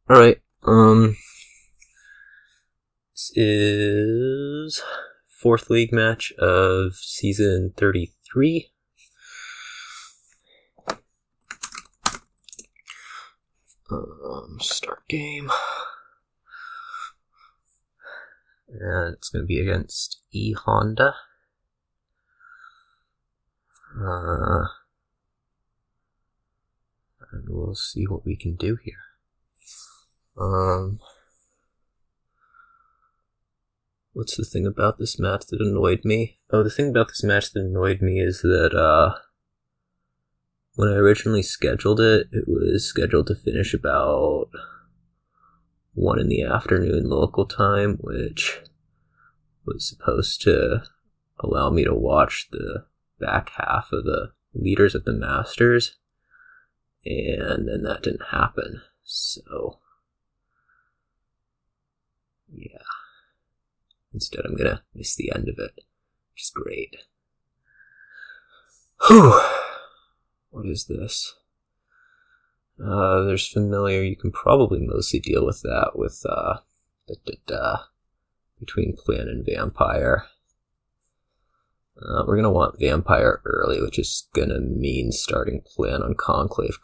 Alright, this is fourth league match of season 33. Start game. And it's going to be against E.Honda. And we'll see what we can do here. What's the thing about this match that annoyed me? Oh, the thing about this match that annoyed me is that, when I originally scheduled it, it was scheduled to finish about 1 in the afternoon local time, which was supposed to allow me to watch the back half of the leaders at the Masters, and then that didn't happen, so yeah. Instead, I'm gonna miss the end of it, which is great. Whew! What is this? There's familiar. You can probably mostly deal with that with, between Plan and Vampire. We're gonna want Vampire early, which is gonna mean starting Plan on Conclave,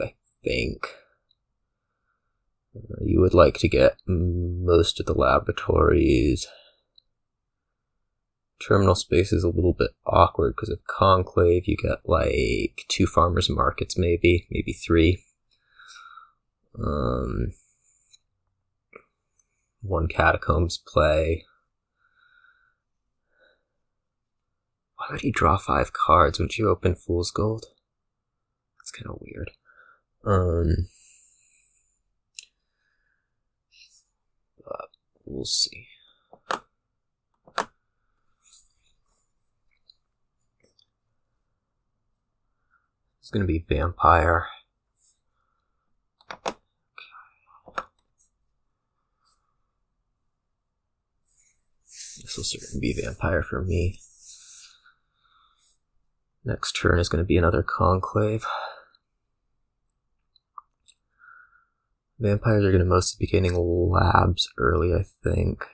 I think. You would like to get most of the laboratories. Terminal space is a little bit awkward because of Conclave. You get like 2 farmers markets, maybe 3. 1 catacombs play. Why would he draw 5 cards? Wouldn't you open Fool's Gold? That's kind of weird. But we'll see. It's gonna be Vampire. This will certainly be Vampire for me. Next turn is going to be another Conclave. Vampires are going to mostly be getting labs early, I think.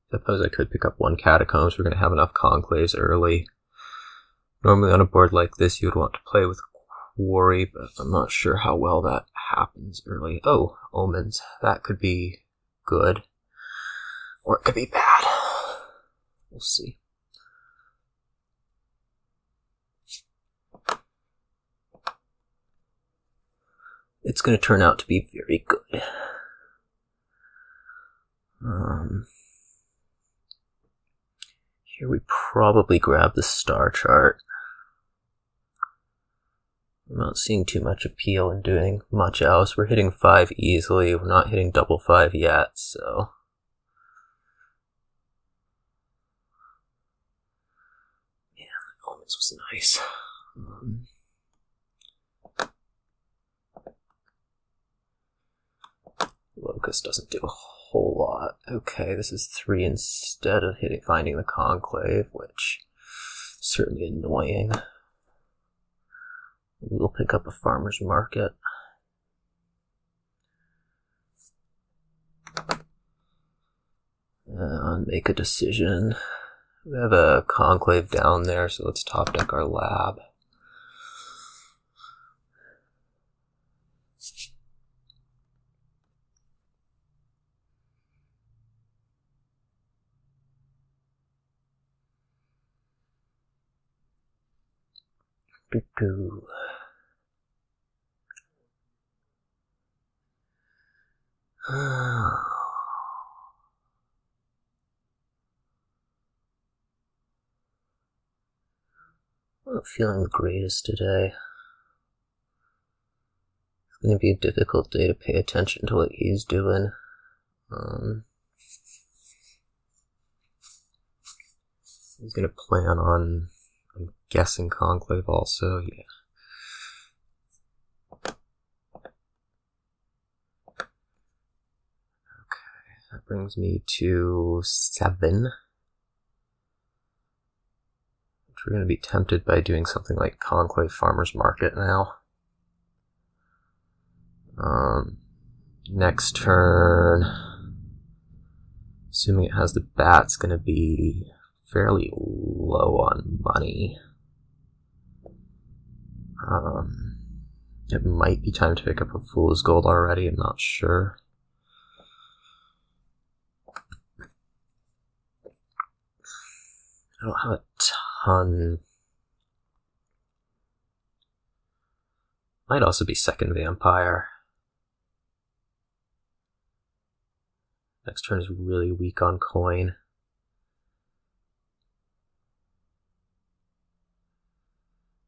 Suppose I could pick up 1 Catacombs. We're going to have enough Conclaves early. Normally on a board like this, you would want to play with Quarry, but I'm not sure how well that happens early. Oh, Omens. That could be good. Or it could be bad. We'll see. It's going to turn out to be very good. Here we probably grab the star chart. I'm not seeing too much appeal in doing much else. We're hitting 5 easily. We're not hitting double 5 yet, so... Yeah, the Omens was nice. Locust doesn't do a whole lot. Okay, this is 3 instead of finding the Conclave, which is certainly annoying. We'll pick up a farmer's market. And make a decision. We have a Conclave down there, so let's top deck our lab. I'm not feeling the greatest today. It's going to be a difficult day to pay attention to what he's doing. He's going to plan on, I'm guessing, Conclave also, yeah. Okay, that brings me to 7. Which we're going to be tempted by doing something like Conclave Farmer's Market now. Next turn, assuming it has the bat, it's going to be fairly low on money. It might be time to pick up a Fool's Gold already, I'm not sure. I don't have a ton. Might also be second Vampire. Next turn is really weak on coin.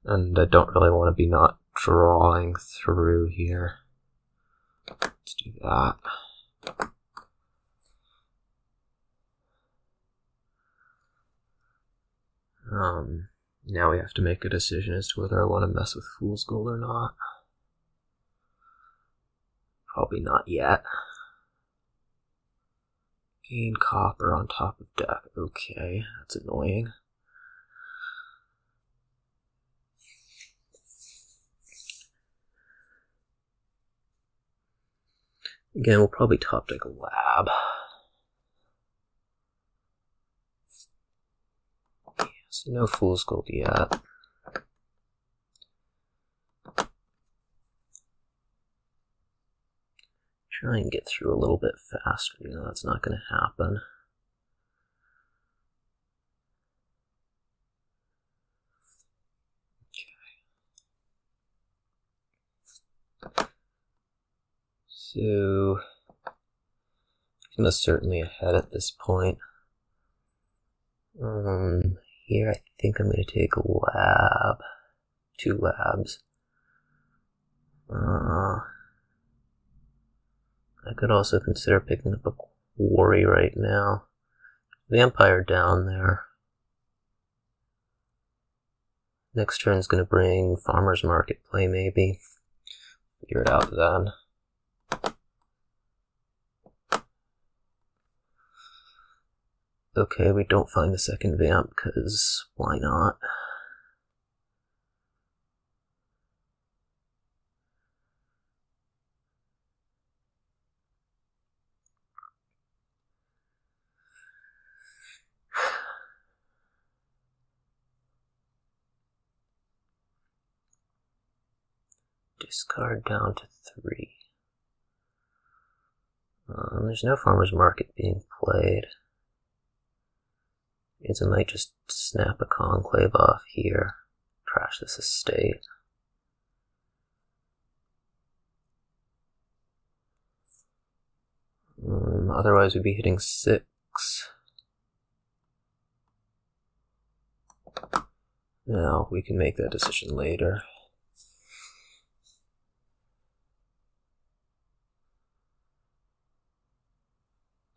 And I don't really want to be not drawing through here. Let's do that. Now we have to make a decision as to whether I want to mess with Fool's Gold or not. Probably not yet. Gain copper on top of deck. Okay, that's annoying. Again, we'll probably top deck a lab. So no Fool's Gold yet. Try and get through a little bit faster, you know that's not going to happen. Okay. So, he's most certainly ahead at this point. Here I think I'm going to take a lab. 2 labs. I could also consider picking up a quarry right now. Vampire down there. Next turn's going to bring Farmer's Market play, maybe. Figure it out then. Okay, we don't find the second vamp, because why not? Discard down to 3. There's no Farmer's Market being played. Means I might just snap a Conclave off here. Trash this estate. Otherwise we'd be hitting 6. Now we can make that decision later.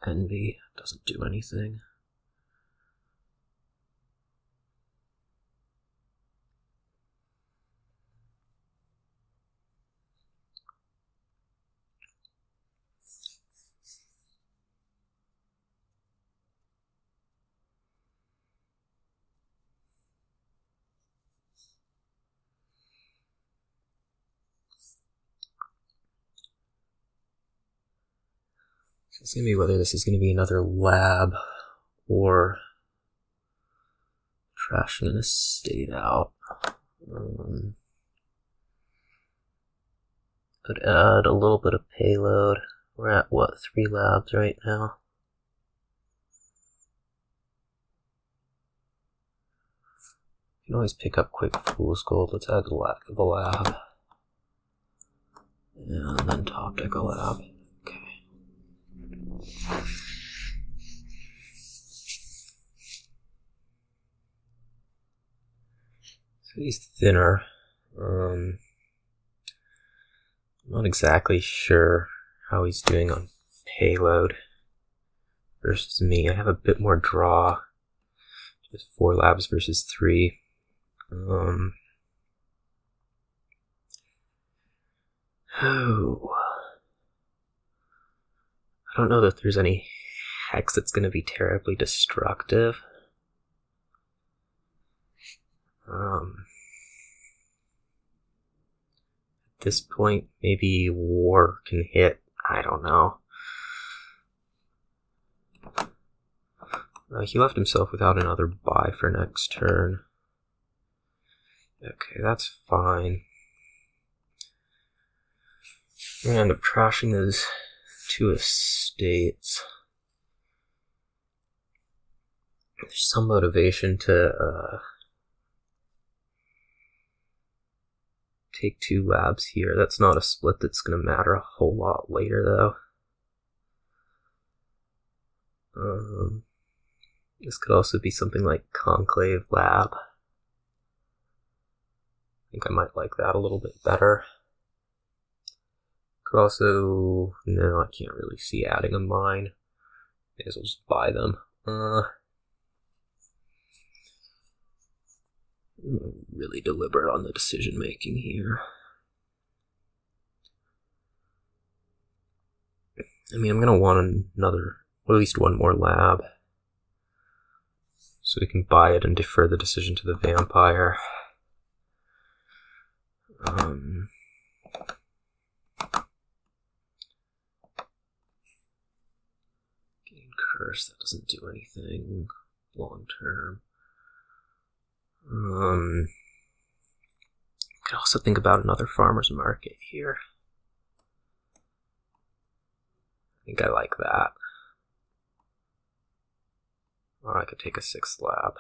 Envy doesn't do anything. It's going to be whether this is going to be another lab or trashing an estate out. Could add a little bit of payload. We're at what, 3 labs right now? You can always pick up quick Fool's Gold. Let's add the lab. And then top deck a lab. Okay. So he's thinner. I'm not exactly sure how he's doing on payload versus me. I have a bit more draw. Just 4 labs versus 3. I don't know that there's any hex that's going to be terribly destructive. At this point, maybe war can hit. I don't know. He left himself without another buy for next turn. Okay, that's fine. I'm gonna end up trashing those 2 estates. There's some motivation to take 2 labs here. That's not a split that's gonna matter a whole lot later, though. This could also be something like Conclave Lab. I think I might like that a little bit better. Could also... no, I can't really see adding a mine. May as well just buy them. Really deliberate on the decision making here. I mean, I'm gonna want another, or at least one more lab, so we can buy it and defer the decision to the vampire. Gain curse, that doesn't do anything long term. Could also think about another farmer's market here. I think I like that. Or I could take a 6th lab.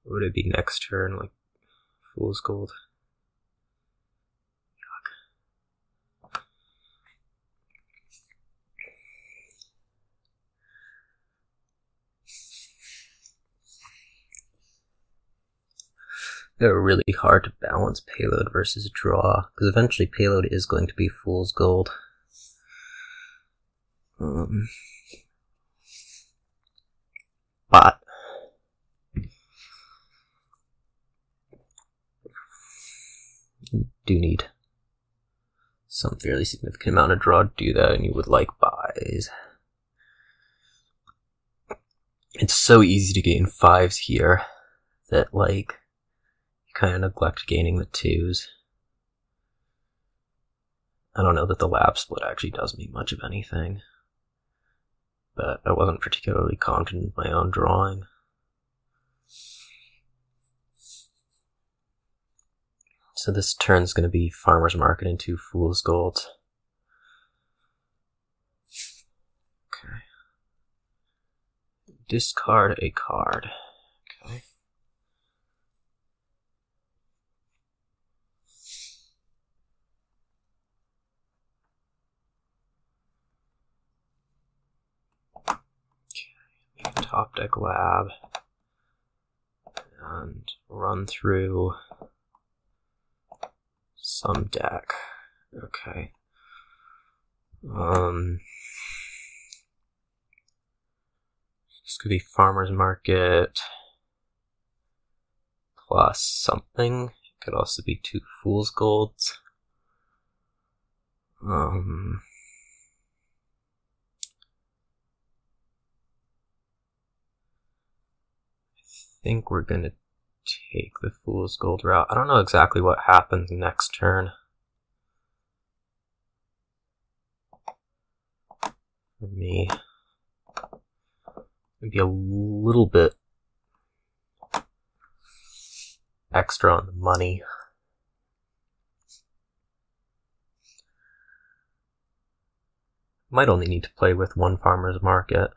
Would it be next turn, like Fool's Gold? Yuck. They're really hard to balance payload versus draw, because eventually payload is going to be Fool's Gold. But you do need some fairly significant amount of draw to do that, and you would like buys. It's so easy to gain 5s here that, like, you kind of neglect gaining the 2s. I don't know that the lab split actually does me much of anything, but I wasn't particularly confident in my own drawing. So this turn's going to be Farmer's Market into Fool's Gold. Okay. Discard a card. Okay. Top deck lab and run through some deck. Okay. This could be Farmer's Market plus something. It could also be 2 Fool's Golds. I think we're gonna take the Fool's Gold route. I don't know exactly what happens next turn. For me, maybe a little bit extra on the money. Might only need to play with 1 Farmer's Market.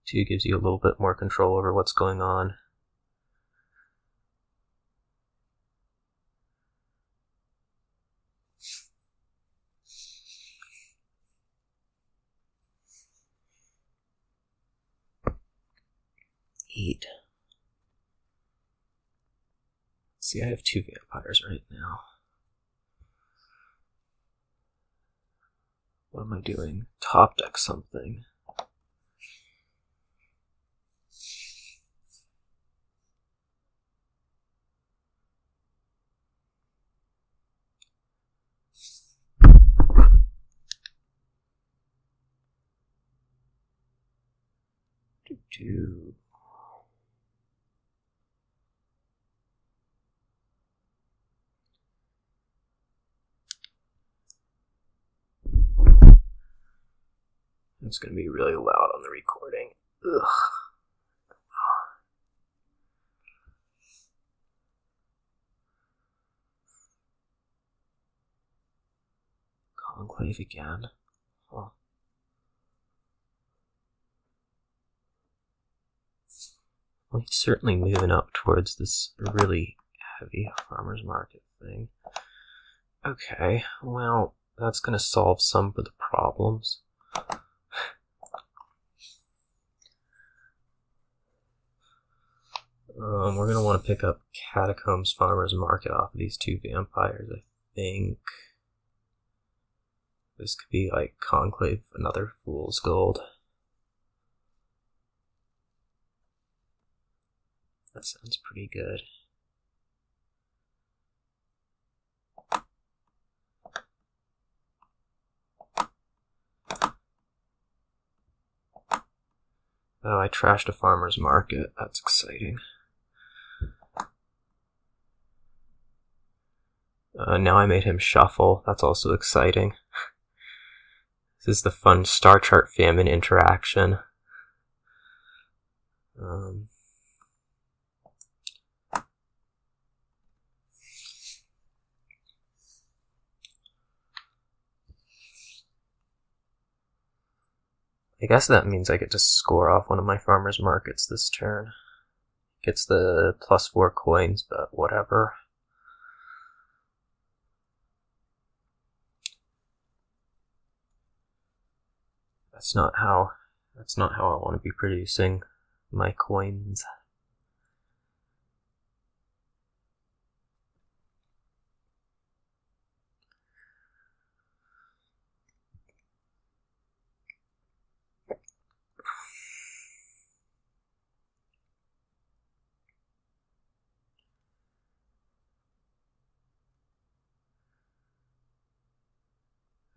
Two gives you a little bit more control over what's going on. Eight. See, I have 2 vampires right now. What am I doing? Top deck something. Do. It's going to be really loud on the recording. Ugh. Conclave again. Huh. Well, he's certainly moving up towards this really heavy farmer's market thing. Okay, well, that's going to solve some of the problems. We're going to want to pick up Catacombs Farmer's Market off of these two vampires, I think. This could be like Conclave, another Fool's Gold. That sounds pretty good. Oh, I trashed a farmer's market. That's exciting. Now I made him shuffle. That's also exciting. This is the fun star chart famine interaction. I guess that means I get to score off one of my farmer's markets this turn. Gets the +4 coins, but whatever. That's not how I want to be producing my coins.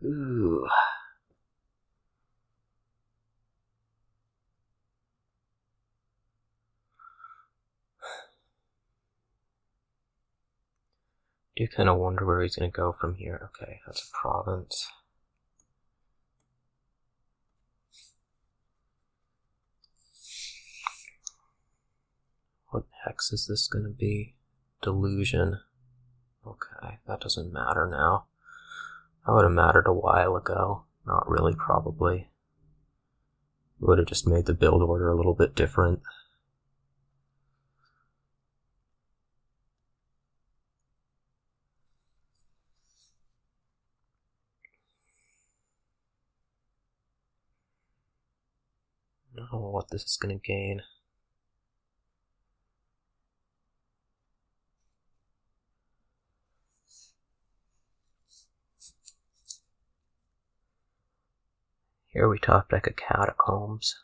Ooh. Do kind of wonder where he's going to go from here. Okay, that's a province. What hex is this going to be? Delusion. Okay, that doesn't matter now. That would have mattered a while ago. Not really, probably. Would have just made the build order a little bit different. I don't know what this is going to gain. Here we top deck a Catacombs.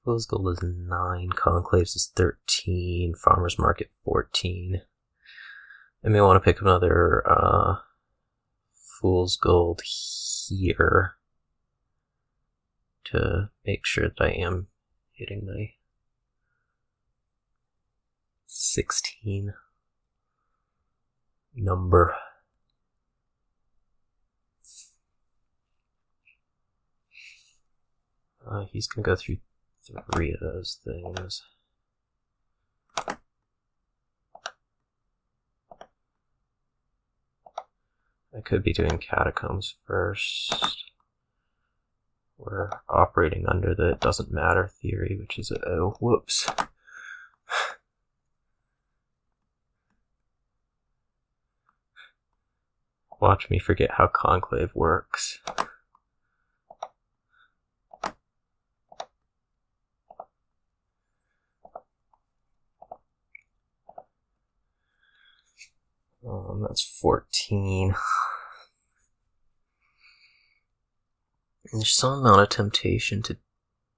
Fool's Gold is 9, Conclaves is 13, Farmer's Market 14. I may want to pick another Fool's Gold here to make sure that I am hitting my 16 number. He's gonna go through 3 of those things. I could be doing Catacombs first. We're operating under the it doesn't matter theory, which is oh, whoops. Watch me forget how Conclave works. That's 14. There's some amount of temptation to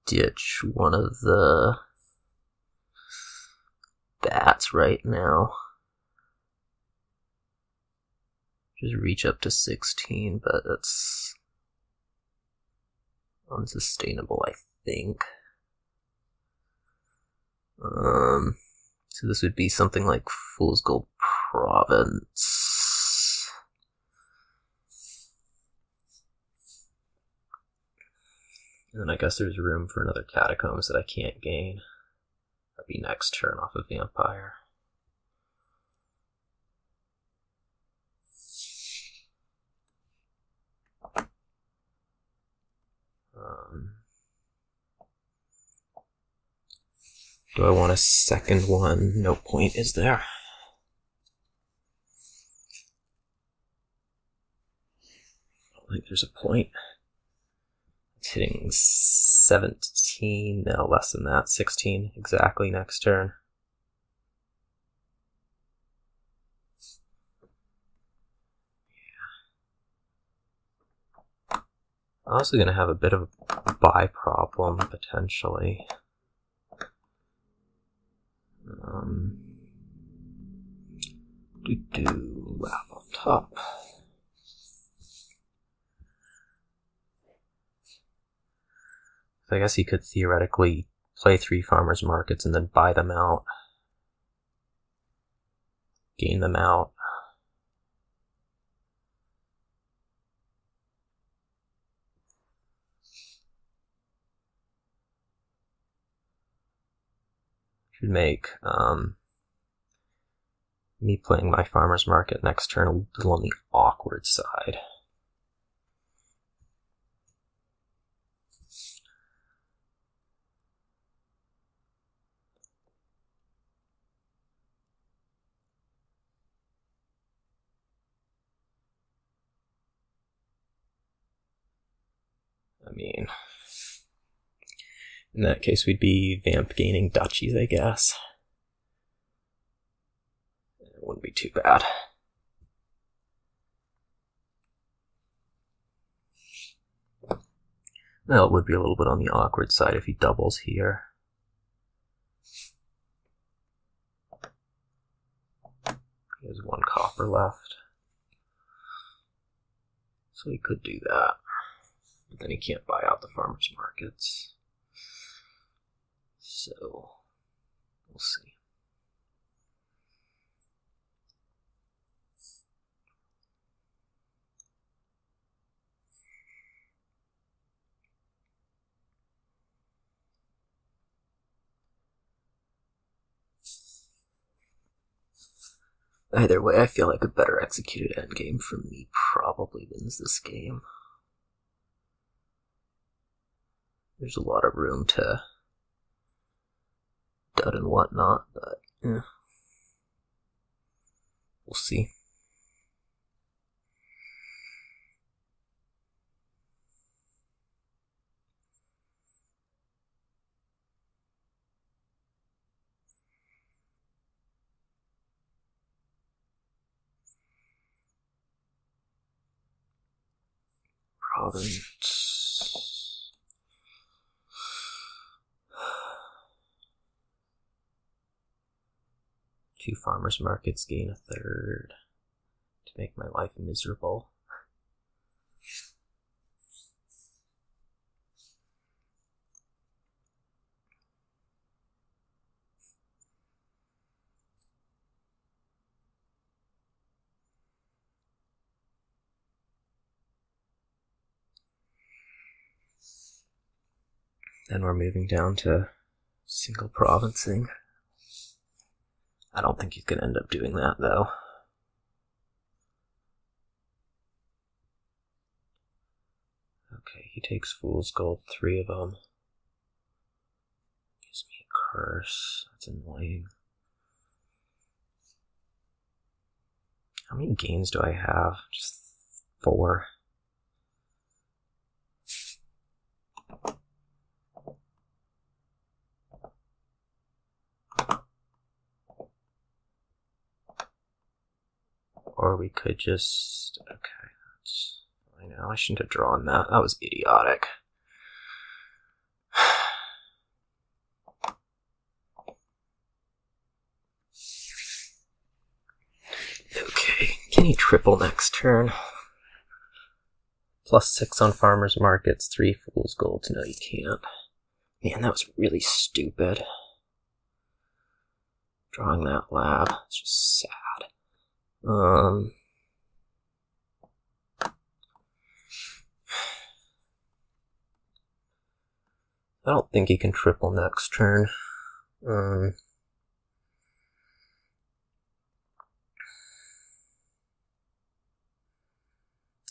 ditch one of the bats right now. Just reach up to 16, but that's unsustainable, I think. So this would be something like Fool's Gold Province. And then I guess there's room for another Catacombs that I can't gain. That'd be next turn off of Vampire. Do I want a second one? No point, is there? I don't think there's a point. It's hitting 17, no, less than that, 16 exactly next turn. Yeah. I'm also going to have a bit of a buy problem, potentially. Lap on top. So I guess he could theoretically play 3 farmers markets and then buy them out. Gain them out. Should make me playing my farmer's market next turn a little on the awkward side. I mean, in that case we'd be vamp gaining duchies, I guess. It wouldn't be too bad. Well, it would be a little bit on the awkward side if he doubles here. He has 1 copper left. So he could do that. But then he can't buy out the farmers markets. So, we'll see. Either way, I feel like a better executed endgame from me probably wins this game. There's a lot of room to dud and whatnot, but yeah. We'll see. Province. Two farmers markets gain a third to make my life miserable. Then we're moving down to single provincing. I don't think he's going to end up doing that, though. Okay, he takes Fool's Gold, 3 of them. Gives me a curse. That's annoying. How many games do I have? Just 4. Or we could just... Okay, that's... I know, I shouldn't have drawn that. That was idiotic. Can he triple next turn? +6 on farmers markets, 3 fool's gold. No, you can't. Man, that was really stupid. Drawing that lab. It's just sad. I don't think he can triple next turn.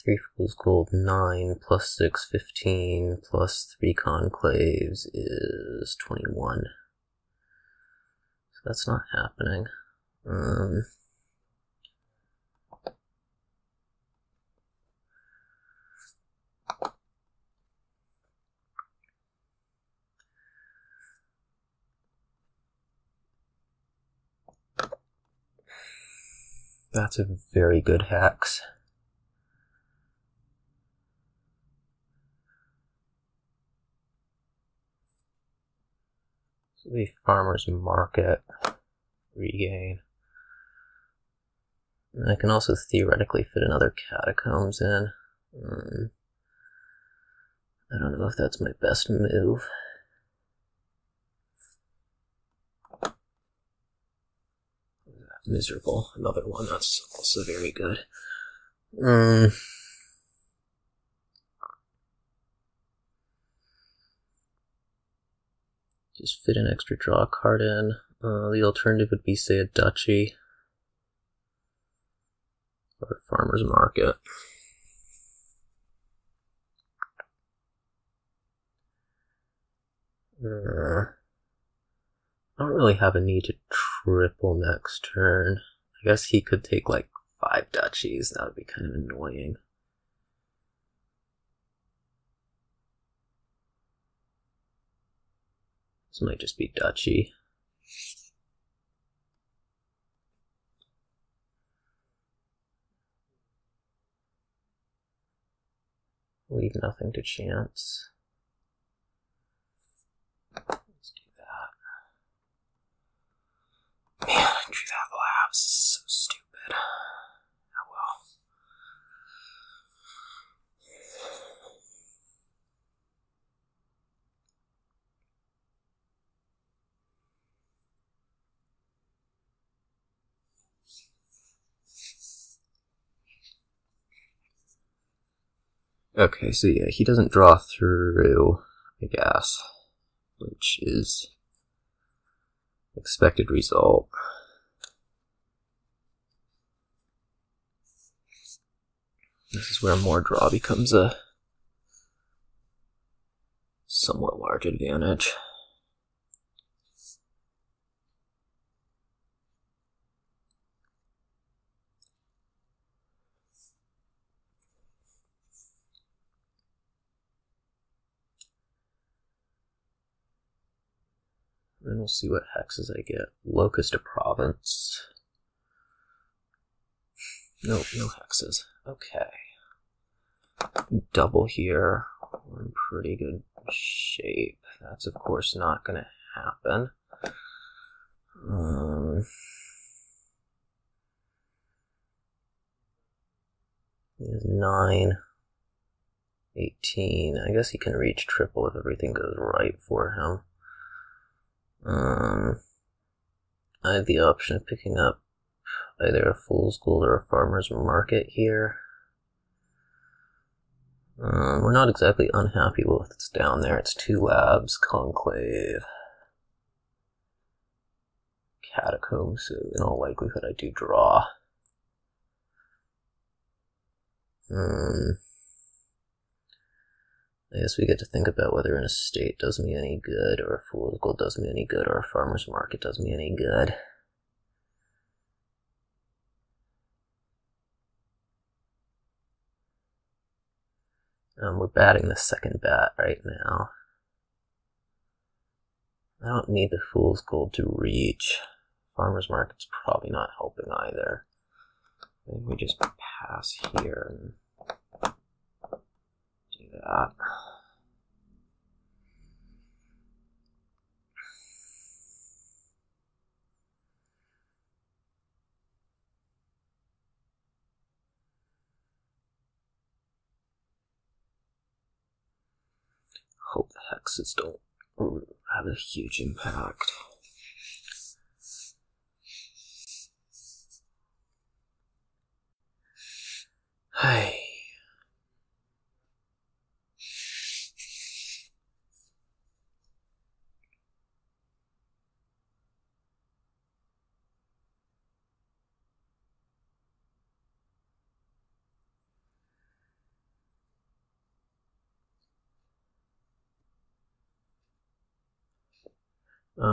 3 fool's gold, 9, +6, 15, +3 conclaves is 21. So that's not happening. That's a very good hex. So the farmer's market regain. And I can also theoretically fit another catacombs in. I don't know if that's my best move. Miserable. Another one that's also very good. Just fit an extra draw card in. The alternative would be, say, a duchy. Or a farmer's market. I don't really have a need to triple next turn. I guess he could take like 5 duchies. That would be kind of annoying. This might just be duchy. Leave nothing to chance. Let's do that. Man, I drew that labs. So stupid. Oh well. Okay, so yeah, he doesn't draw through, I guess, which is expected result. This is where more draw becomes a somewhat large advantage. And we'll see what hexes I get. Locust of Province. No hexes. Okay. Double here. We're in pretty good shape. That's of course not going to happen. He has 9, 18. I guess he can reach triple if everything goes right for him. I have the option of picking up either a fool's gold or a farmer's market here. We're not exactly unhappy with what's down there. It's 2 labs, conclave, catacombs, so in all likelihood I do draw. I guess we get to think about whether an estate does me any good, or a fool's gold does me any good, or a farmer's market does me any good. We're batting the second bat right now. I don't need the fool's gold to reach. Farmer's market's probably not helping either. I think we just pass here and do that. Hope the hexes don't have a huge impact. Hey.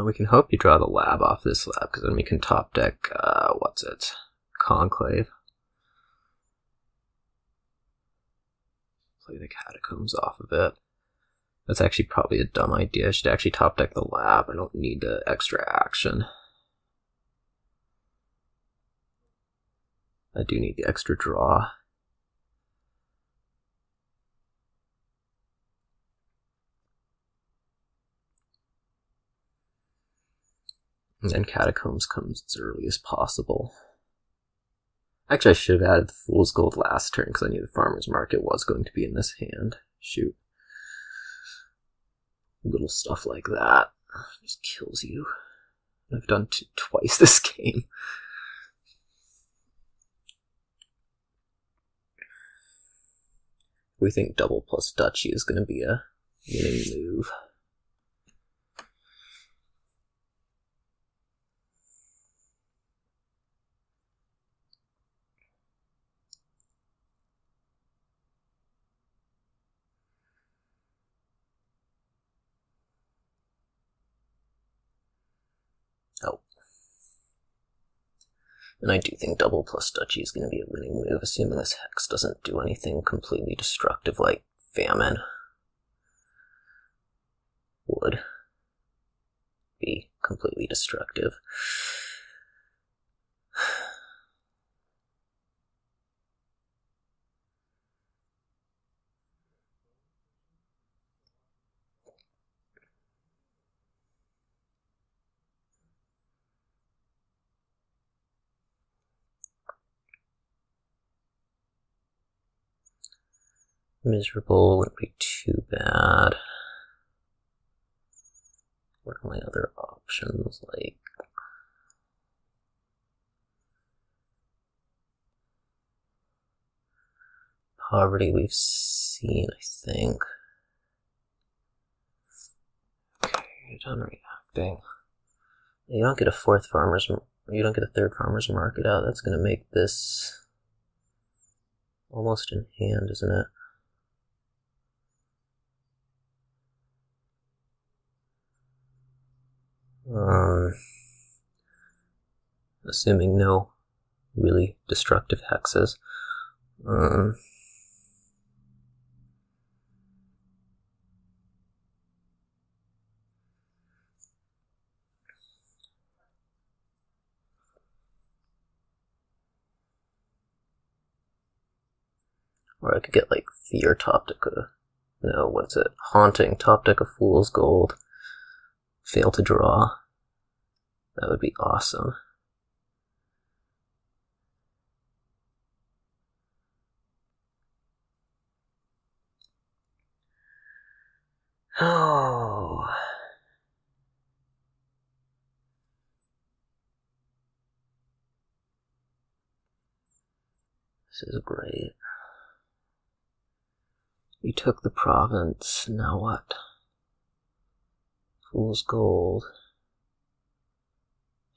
We can hope you draw the lab off this lab, because then we can top deck, what's it? Conclave. Play the Catacombs off of it. That's actually probably a dumb idea. I should actually top deck the lab. I don't need the extra action. I do need the extra draw. And then Catacombs comes as early as possible. Actually, I should have added the Fool's Gold last turn because I knew the Farmer's Market was going to be in this hand. Shoot. Little stuff like that just kills you. I've done twice this game. We think double plus Duchy is going to be a winning move. Oh. And I do think double plus Duchy is going to be a winning move, assuming this Hex doesn't do anything completely destructive like Famine would be completely destructive. Miserable wouldn't be too bad. What are my other options like? Poverty we've seen, I think. Okay, you're done reacting. You don't get a third farmer's market out. That's gonna make this almost in hand, isn't it? Assuming no really destructive hexes. Or I could get like Fear top deck a, no, what's it? Haunting top deck a Fool's Gold. Fail to draw. That would be awesome. Oh. This is great. You took the province, now what? Fool's Gold.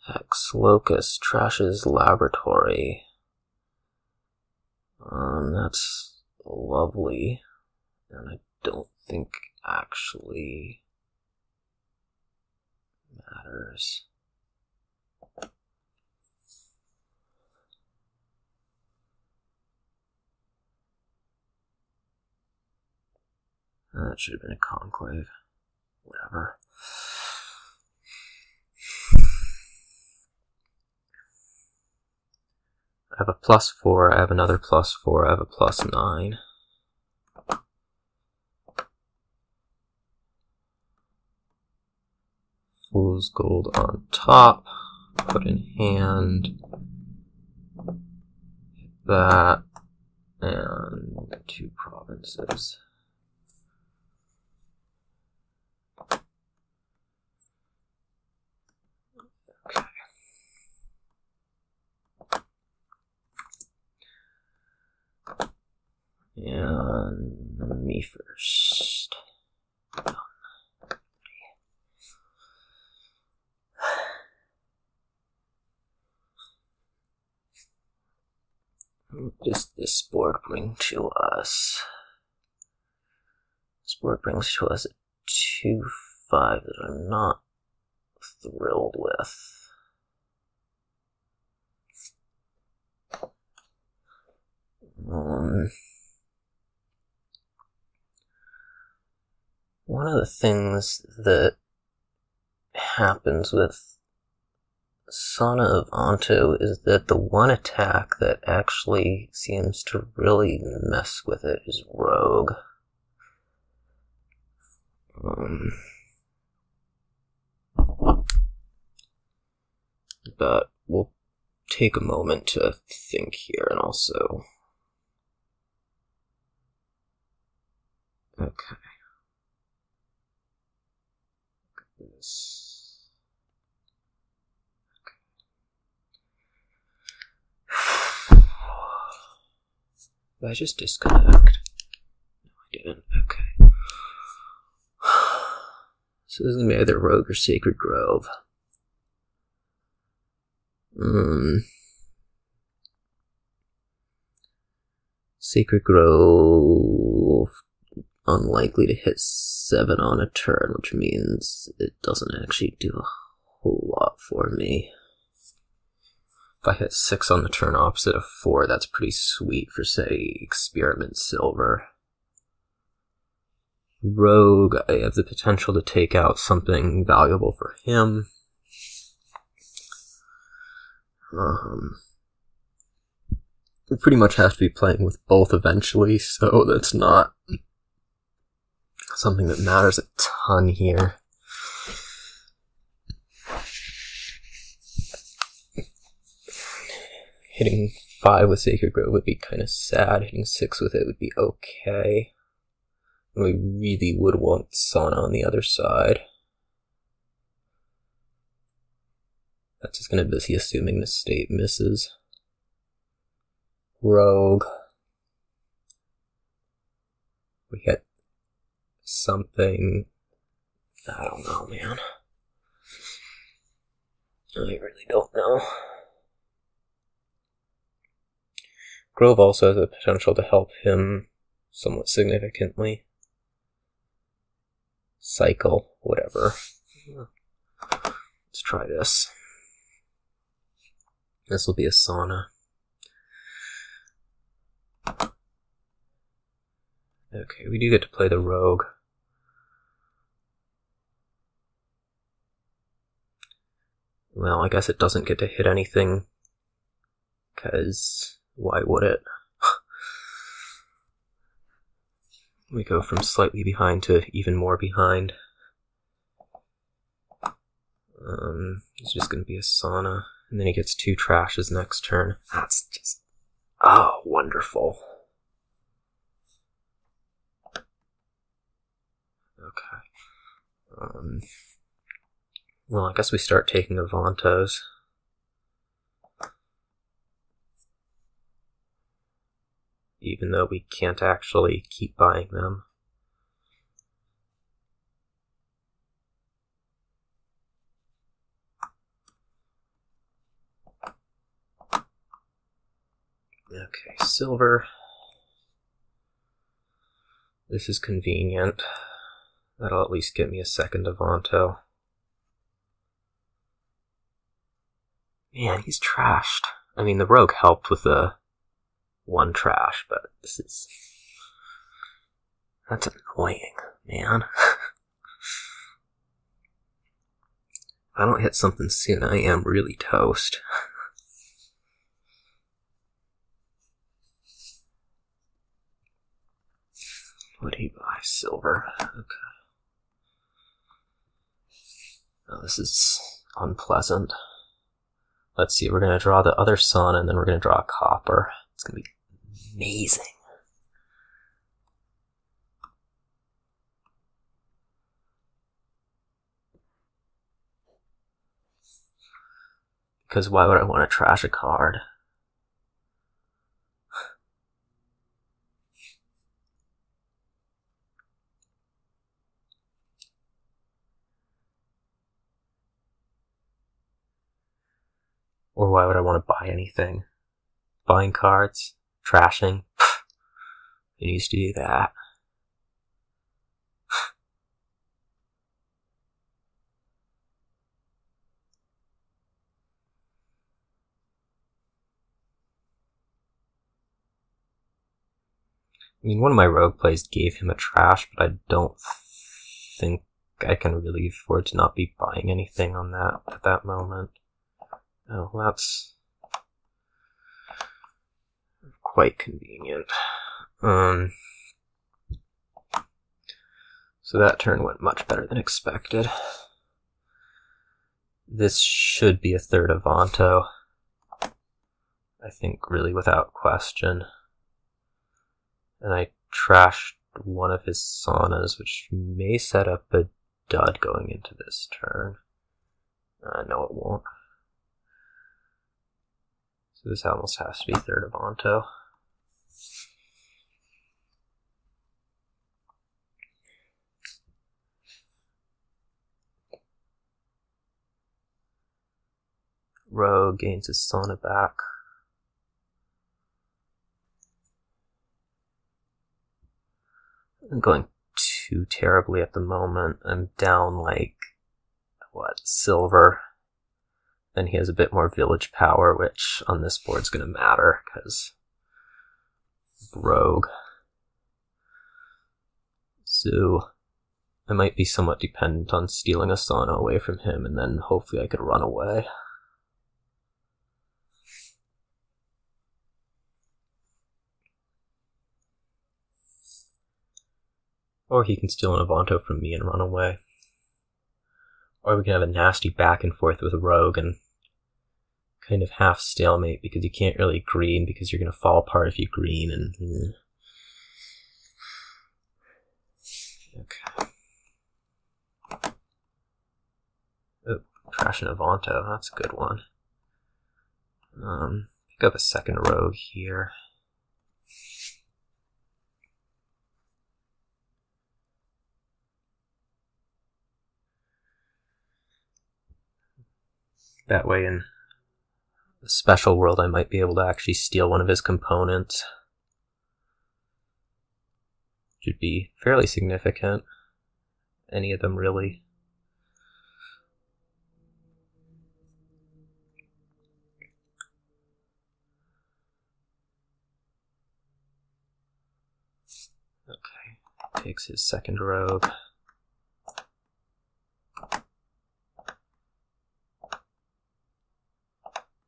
Hex, Locust, Trash's Laboratory. That's lovely. And I don't think actually matters. That should have been a Conclave. Whatever. I have a +4, I have another +4, I have a +9. Fool's Gold on top, put in hand, hit that, and 2 provinces. And me first. What does this board bring to us? This board brings to us a 2-5 that I'm not thrilled with. One of the things that happens with Sana of Anto is that the one attack that actually seems to really mess with it is Rogue. But we'll take a moment to think here and also... Okay. Look at this. Okay. Did I just disconnect? No, I didn't. Okay. So this is going to be either Rogue or Sacred Grove. Sacred Grove, unlikely to hit 7 on a turn, which means it doesn't actually do a whole lot for me. If I hit 6 on the turn opposite of 4, that's pretty sweet for, say, Experiment Silver. Rogue, I have the potential to take out something valuable for him. We pretty much have to be playing with both eventually, so that's not something that matters a ton here. Hitting 5 with Sacred Grove would be kind of sad. Hitting 6 with it would be okay. We really would want Sana on the other side. That's just going to be assuming the state misses. Rogue. We hit something. I don't know, man. I really don't know. Grove also has the potential to help him somewhat significantly. Cycle, whatever. Let's try this. This will be a Sana. Okay, we do get to play the Rogue. Well, I guess it doesn't get to hit anything, because why would it? We go from slightly behind to even more behind. It's just going to be a Sana, and then he gets 2 trashes next turn. That's just... oh, wonderful. Okay. Well, I guess we start taking Avantos. Even though we can't actually keep buying them. Okay, silver. This is convenient. That'll at least get me a second Avanto. Man, he's trashed. I mean, the Rogue helped with the 1 trash, but this is... that's annoying, man. If I don't hit something soon, I am really toast. What do you buy? Silver. Okay. Oh, this is unpleasant. Let's see, we're going to draw the other Sun, and then we're going to draw a copper. It's going to be amazing. Because why would I want to trash a card? Or why would I want to buy anything? Buying cards? Trashing? I used to do that. I mean, one of my rogue plays gave him a trash, but I don't think I can really afford to not be buying anything on that at that moment. Oh, that's quite convenient. So that turn went much better than expected. This should be a third Avanto. I think really without question. And I trashed one of his saunas, which may set up a dud going into this turn. No, it won't. So this almost has to be third Avanto. Rogue gains his sauna back. I'm going too terribly at the moment. I'm down like, silver. Then he has a bit more village power, which on this board's gonna matter, because rogue. So I might be somewhat dependent on stealing a sauna away from him, and then hopefully I could run away. Or he can steal an Avanto from me and run away. Or we can have a nasty back and forth with a rogue and kind of half stalemate, because you can't really green because you're going to fall apart if you green, and okay. Oh, trash an Avanto, that's a good one. Pick up a second rogue here. That way in the special world I might be able to actually steal one of his components. Should be fairly significant. Any of them really. Okay, takes his second rogue.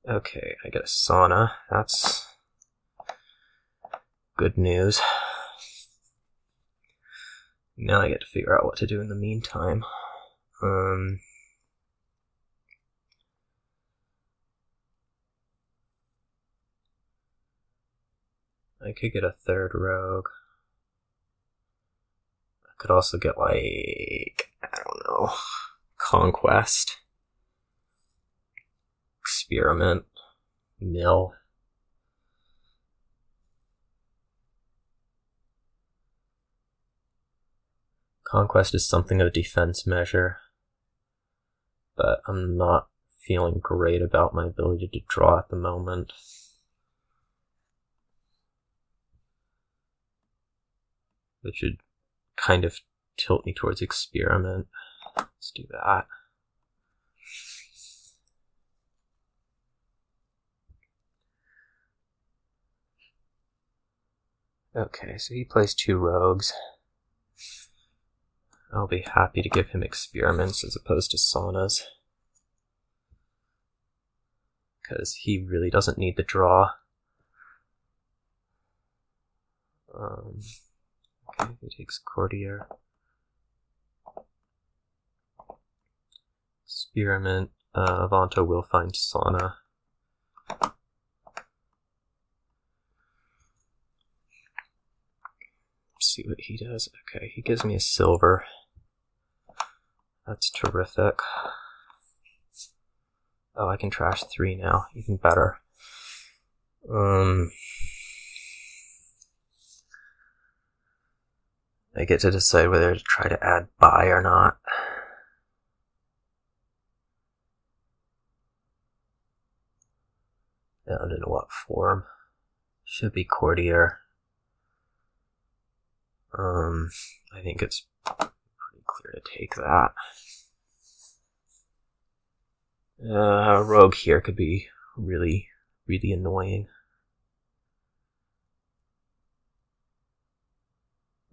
Okay, I get a sauna. That's good news. Now I get to figure out what to do in the meantime. I could get a third rogue. I could also get, like, I don't know, Conquest. Experiment. Mill. Conquest is something of a defense measure, but I'm not feeling great about my ability to draw at the moment. Which should kind of tilt me towards experiment. Let's do that. Okay, so he plays two rogues. I'll be happy to give him experiments as opposed to saunas, because he really doesn't need the draw. Okay, he takes Courtier. Experiment. Avanto will find sauna. See what he does. Okay, he gives me a silver. That's terrific. Oh, I can trash 3 now. Even better. I get to decide whether to try to add buy or not. in what form? Should be courtier. I think it's pretty clear to take that. Rogue here could be really, really annoying.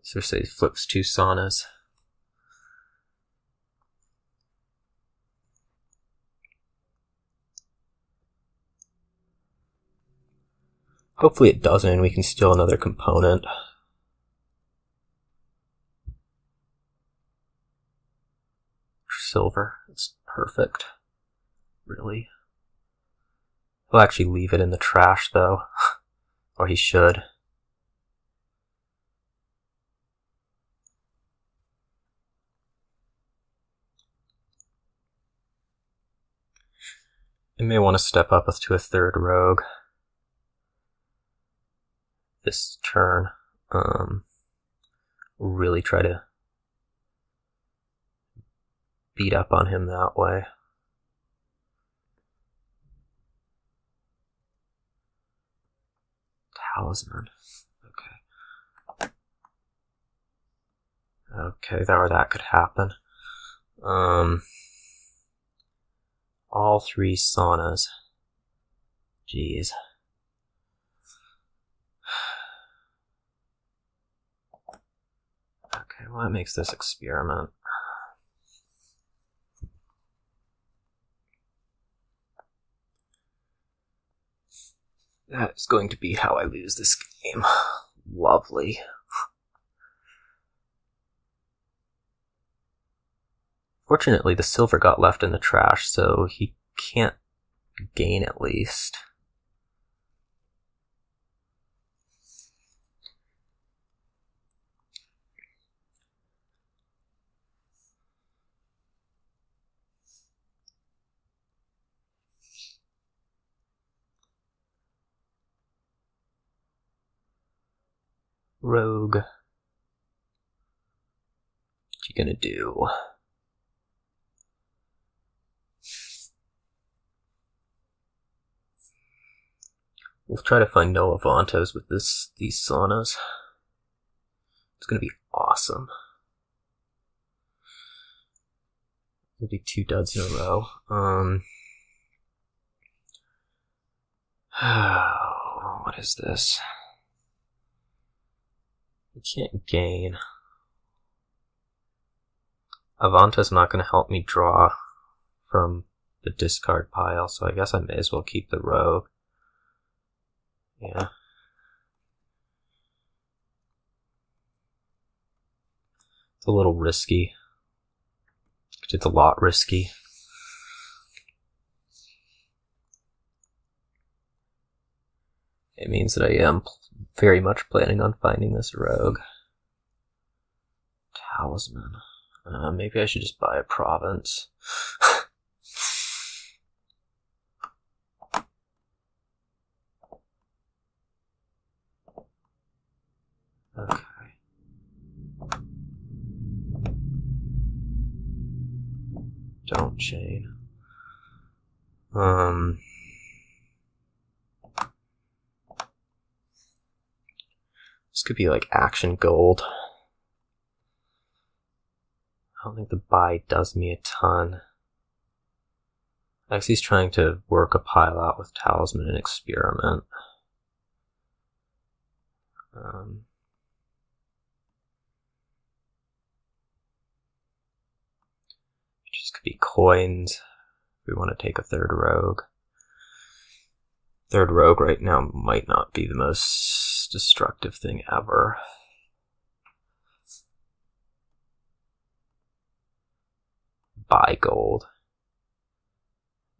So say flips 2 saunas. Hopefully it doesn't, and we can steal another component. Silver. It's perfect. Really. He'll actually leave it in the trash, though. Or he should. I may want to step up to a 3rd rogue this turn. Really try to beat up on him that way. Talisman. Okay. Okay, that could happen. All 3 saunas. Jeez. Okay, well that makes this experiment. That is going to be how I lose this game. Lovely. Fortunately, the silver got left in the trash, so he can't gain at least. Rogue. What you gonna do? We'll try to find no Avantos with these saunas. It's gonna be awesome. It'll be 2 duds in a row. What is this? You can't gain. Avanta's not going to help me draw from the discard pile, so I guess I may as well keep the rogue. Yeah. It's a little risky. It's a lot risky. It means that I am very much planning on finding this rogue. Talisman. Maybe I should just buy a province. Okay. Don't chain. This could be like action gold. I don't think the buy does me a ton. Actually, he's trying to work a pile out with Talisman and Experiment. Just could be coins. If we want to take a 3rd rogue. 3rd rogue right now might not be the most destructive thing ever. Buy gold.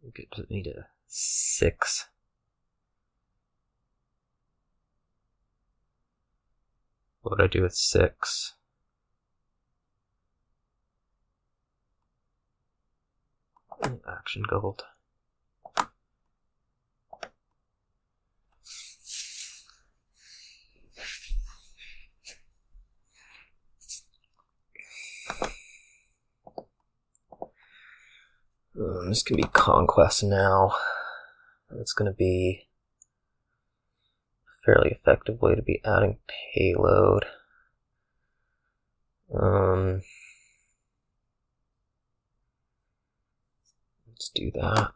We could need a 6. What would I do with 6? Action gold. This can be conquest now. It's going to be fairly effective way to be adding payload. Let's do that.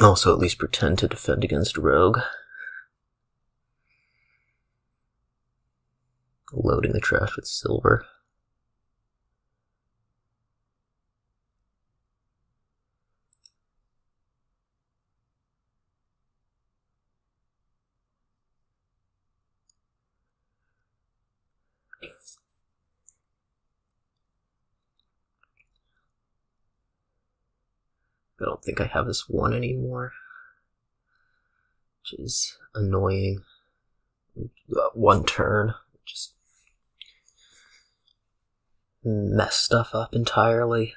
Also, at least pretend to defend against rogue. Loading the trash with silver. I don't think I have this one anymore, which is annoying. One turn, just mess stuff up entirely.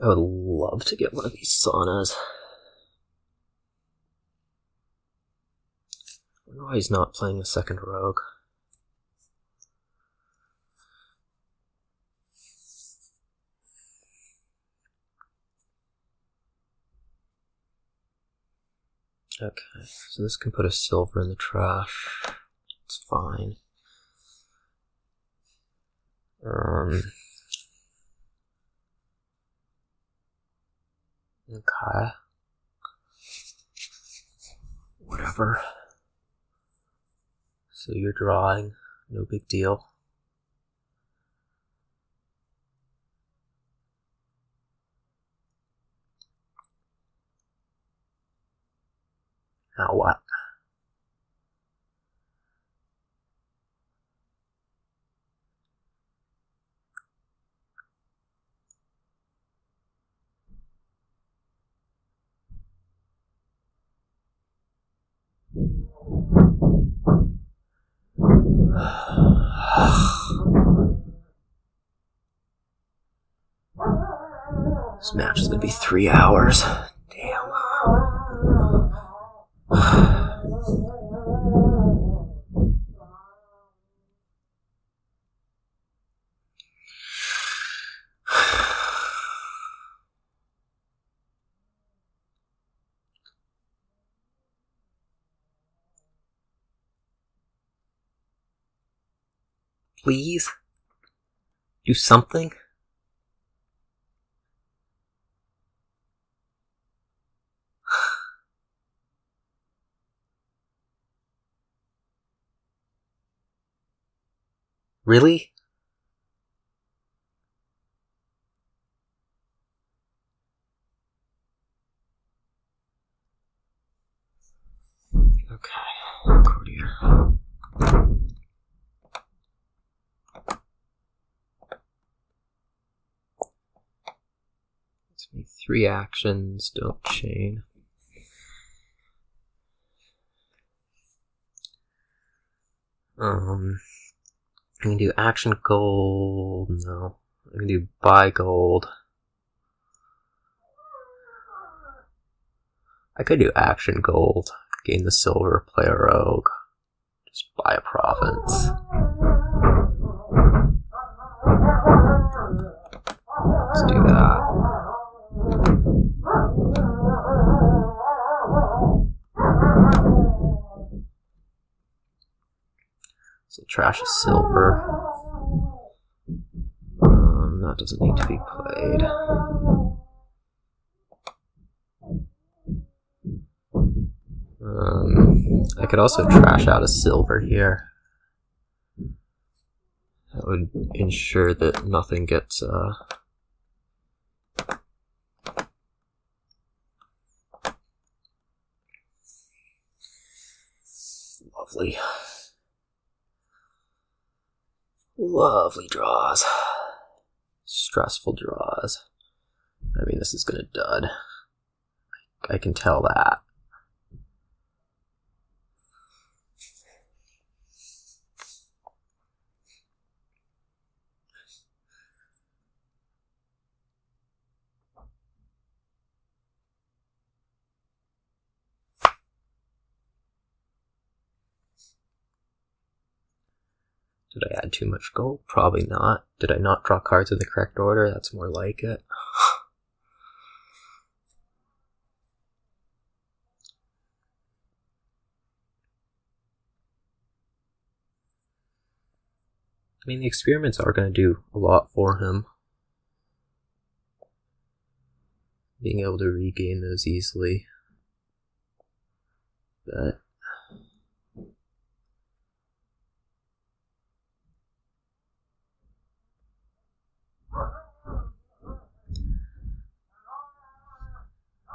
I would love to get one of these saunas. I wonder why he's not playing the second rogue. Okay, so this can put a silver in the trash. It's fine. Okay. Whatever. So you're drawing, no big deal. Now what? This match is gonna be 3 hours. Damn. Please? Do something? Really? Okay, courtier. Let's make 3 actions, don't chain. I can do action gold, no. I can do buy gold. I could do action gold, gain the silver, play a rogue, just buy a province. Let's do that. So trash is silver. That doesn't need to be played. I could also trash out a silver here. That would ensure that nothing gets lovely. Lovely draws. Stressful draws. I mean, this is gonna dud. I can tell that. Did I add too much gold? Probably not. Did I not draw cards in the correct order? That's more like it. I mean, the experiments are going to do a lot for him. Being able to regain those easily. But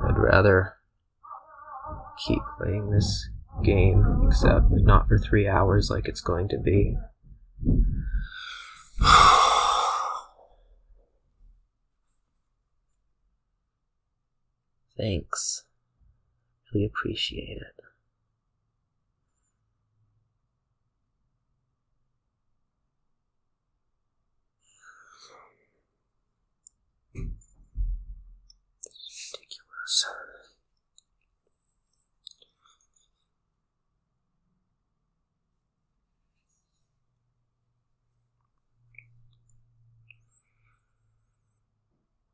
I'd rather keep playing this game, except not for 3 hours like it's going to be. Thanks. Really appreciate it. It's ridiculous.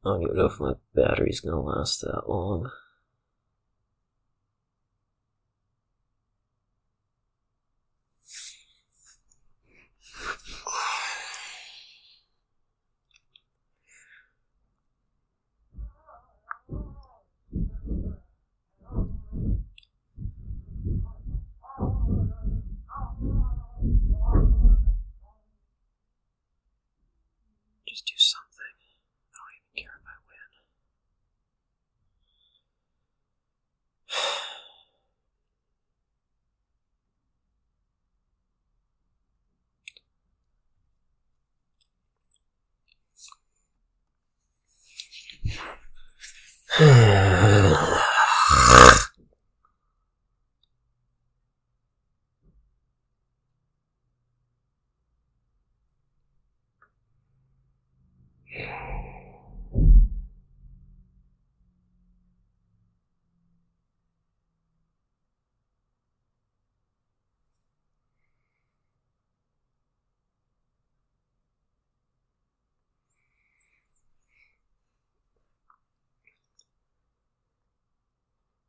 I don't even know if my battery's gonna last that long. Just do something. I don't even care if I win.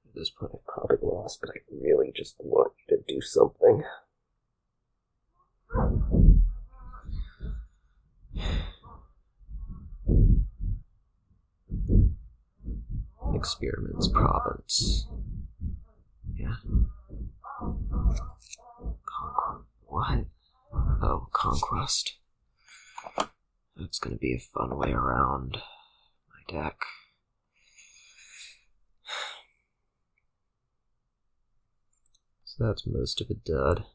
At this point, I've probably lost, but I really just want you to do something. Experiments province. Yeah. What? Oh, conquest. That's gonna be a fun way around my deck. So that's most of a dud.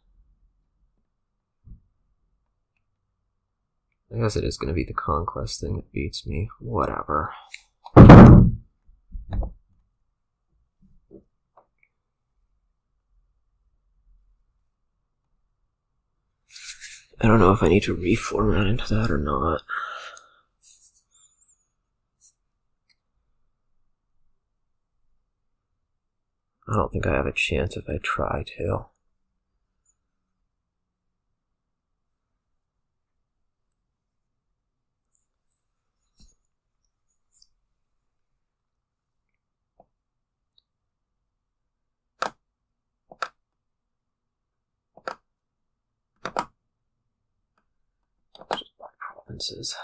I guess it is going to be the conquest thing that beats me. Whatever. I don't know if I need to reformat into that or not. I don't think I have a chance if I try to. Just buy provinces.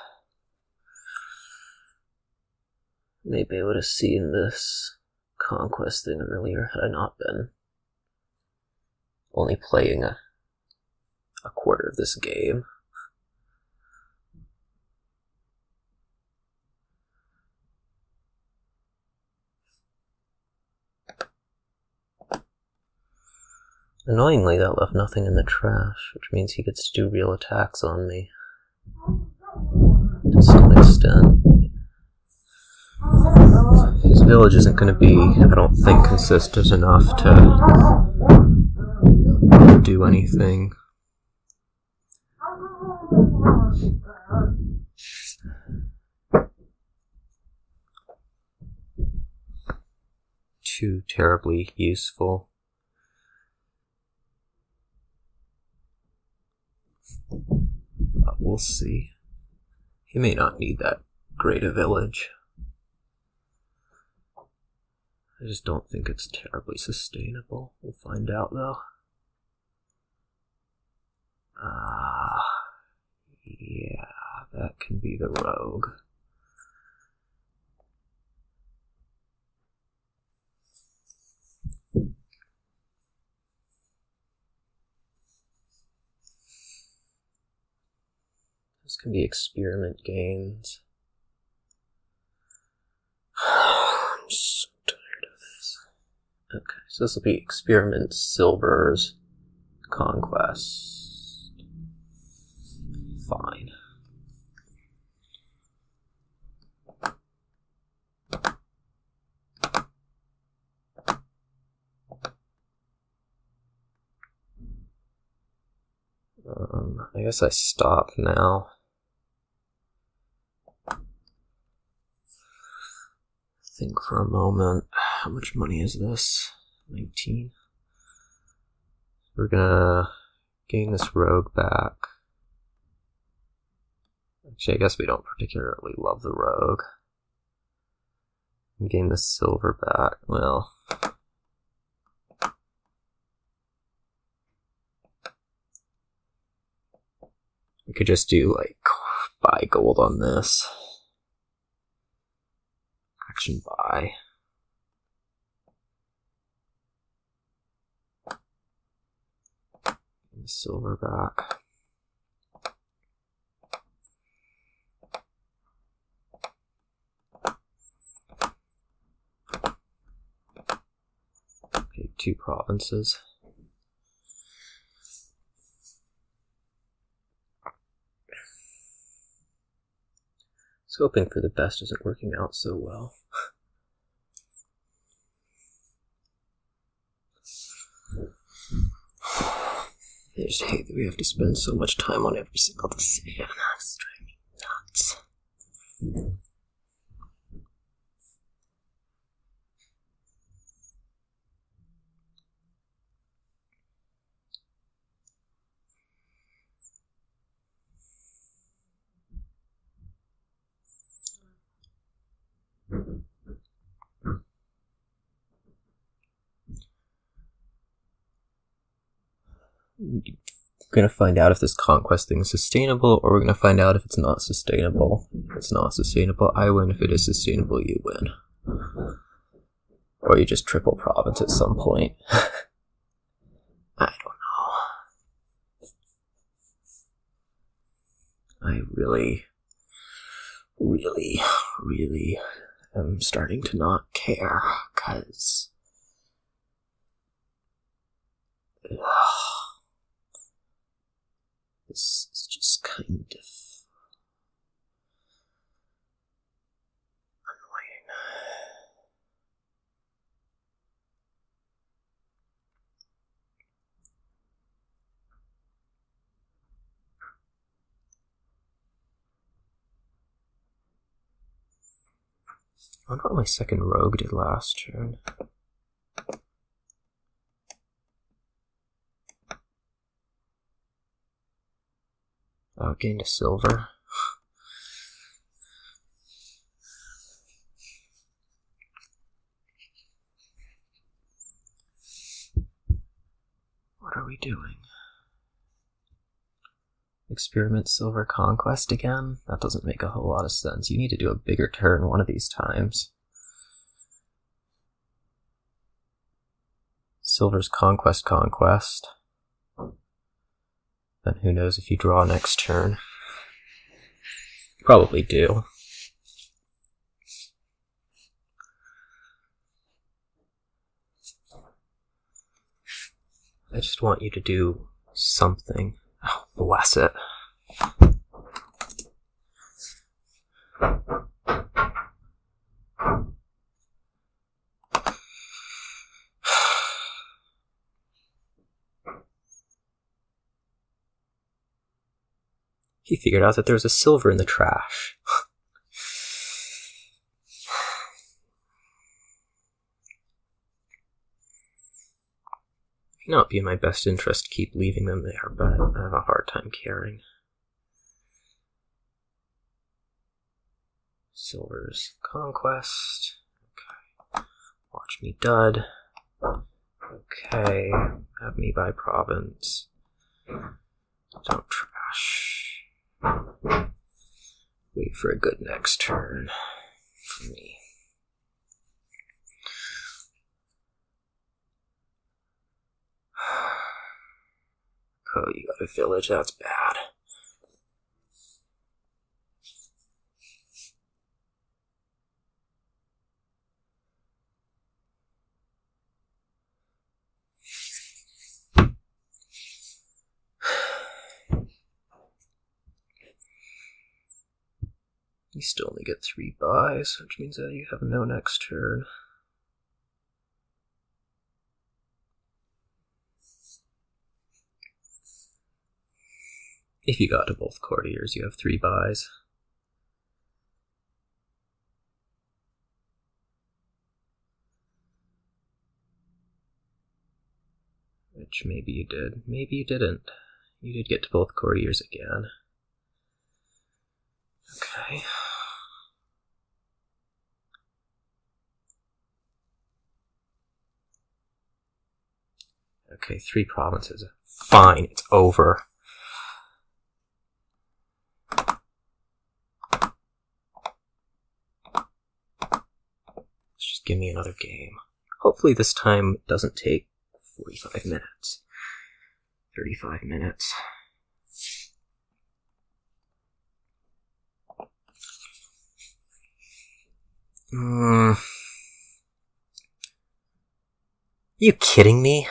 Maybe I would have seen this conquest thing earlier had I not been only playing a quarter of this game. Annoyingly, that left nothing in the trash, which means he gets to do real attacks on me. To some extent. village isn't going to be, I don't think, consistent enough to do anything. Too terribly useful. But we'll see. He may not need that great a village. I just don't think it's terribly sustainable. We'll find out though. Yeah, that can be the rogue. This can be experiment gains. I'm so tired of this. Okay, so this will be experiment silvers conquest. Fine. I guess I stop now. Think for a moment. How much money is this? 19. We're gonna gain this rogue back. Actually, I guess we don't particularly love the rogue. And gain the silver back. Well, we could just do, like, buy gold on this. Action buy. And the silver back. Okay, 2 provinces. Hoping for the best isn't working out so well. I just hate that we have to spend so much time on every single decision. It's driving me nuts. We're going to find out if this conquest thing is sustainable, or we're going to find out if it's not sustainable. If it's not sustainable, I win. If it is sustainable, you win. Or you just triple province at some point. I don't know. I really am starting to not care, because this is just kind of annoying. I wonder what my second rogue did last turn. Oh, gained a silver. What are we doing? Experiment silver conquest again? That doesn't make a whole lot of sense. You need to do a bigger turn one of these times. Silver's conquest. Then who knows if you draw next turn. Probably do. I just want you to do something. Oh, bless it. He figured out that there was a silver in the trash. It may not be in my best interest to keep leaving them there, but I have a hard time caring. Silver's conquest. Okay. Watch me dud. Okay. Have me by province. Don't trash. Wait for a good next turn for me. Oh, you got a village, that's bad. You still only get 3 buys, which means that you have no next turn. If you got to both courtiers, you have 3 buys. Which maybe you did. Maybe you didn't. You did get to both courtiers again. Okay. Okay, 3 provinces. Fine, it's over. Let's just give me another game. Hopefully this time it doesn't take 45 minutes. 35 minutes. You kidding me?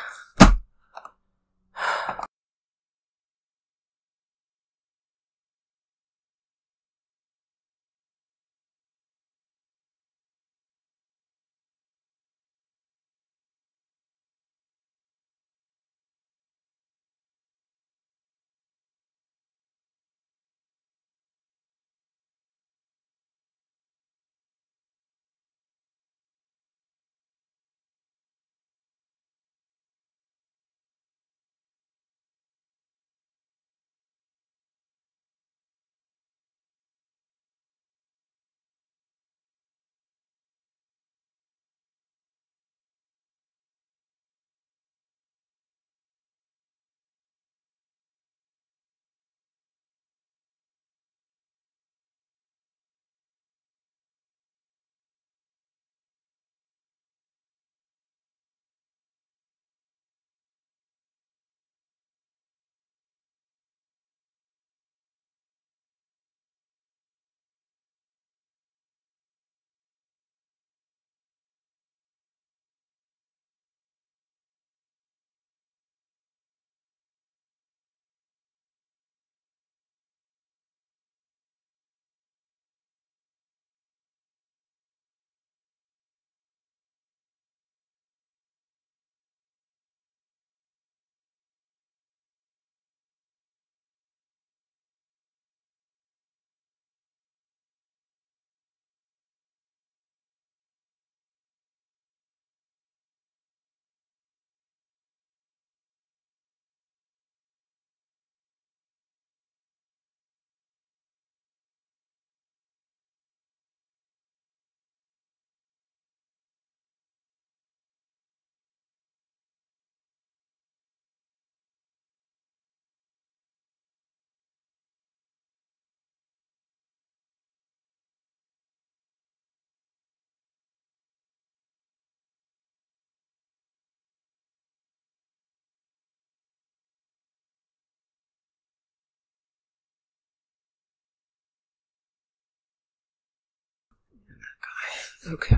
Okay.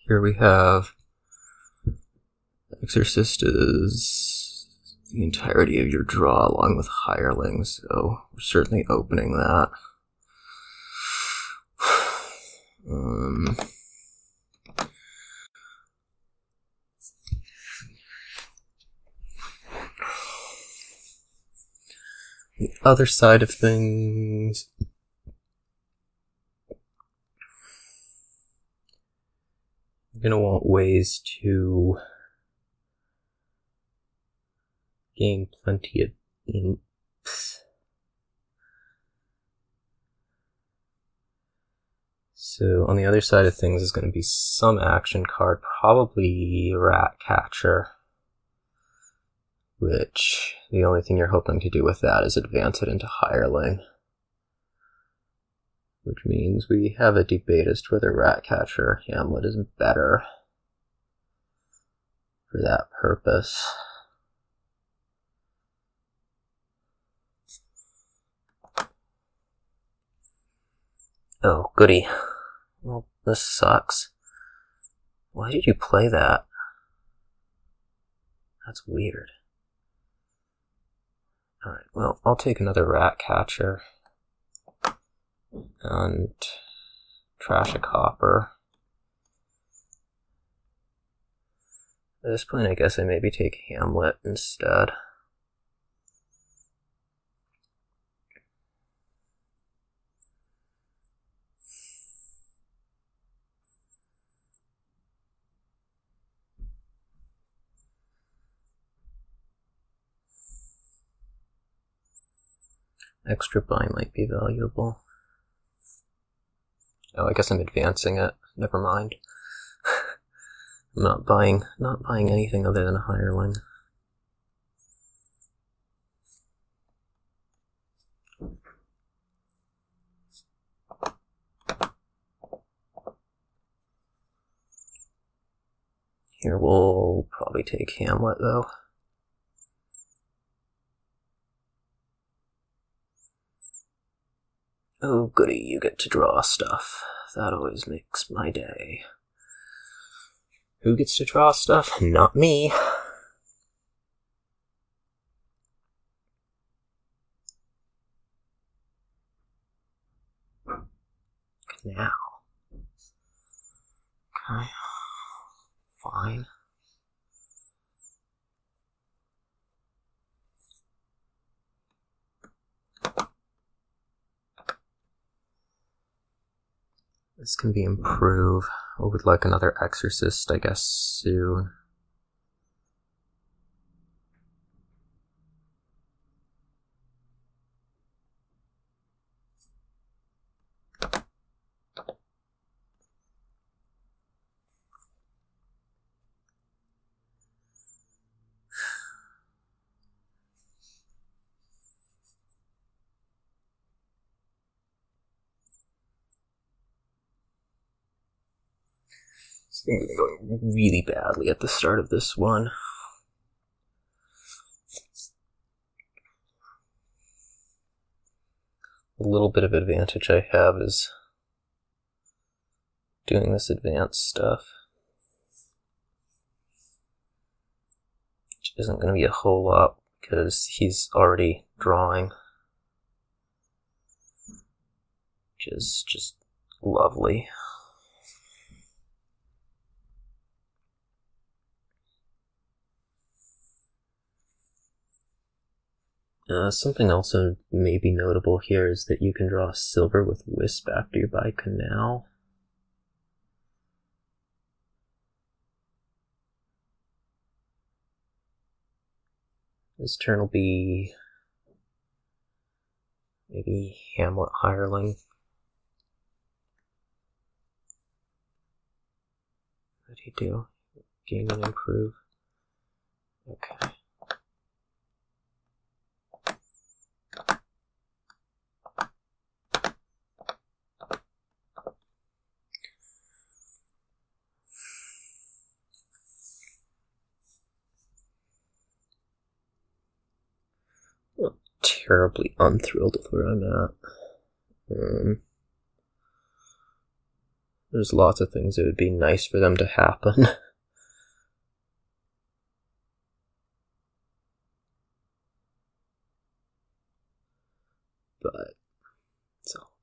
Here we have Exorcist is the entirety of your draw along with hirelings, so we're certainly opening that. The other side of things, you're going to want ways to gain plenty of imps. So on the other side of things is going to be some action card, probably Ratcatcher, which the only thing you're hoping to do with that is advance it into Hireling. Which means we have a debate as to whether Ratcatcher or Hamlet is better for that purpose. Oh, goody. Well, this sucks. Why did you play that? That's weird. Alright, well, I'll take another Ratcatcher and trash a copper. At this point, I guess I maybe take Hamlet instead. Extra buy might be valuable. Oh, I guess I'm advancing it. Never mind. I'm not buying anything other than a Hireling. Here we'll probably take Hamlet though. Oh goody, you get to draw stuff. That always makes my day. Who gets to draw stuff? Not me. Now. Okay. Fine. This can be improved. I would like another exorcist, I guess, soon. Things are going really badly at the start of this one. A little bit of advantage I have is doing this advanced stuff, which isn't going to be a whole lot because he's already drawing, which is just lovely. Something also maybe notable here is that you can draw silver with Wisp after you buy Canal. This turn will be maybe Hamlet Hireling. What do you do? Gain and improve. Okay. Terribly unthrilled with where I'm at. There's lots of things that would be nice for them to happen. But it's okay.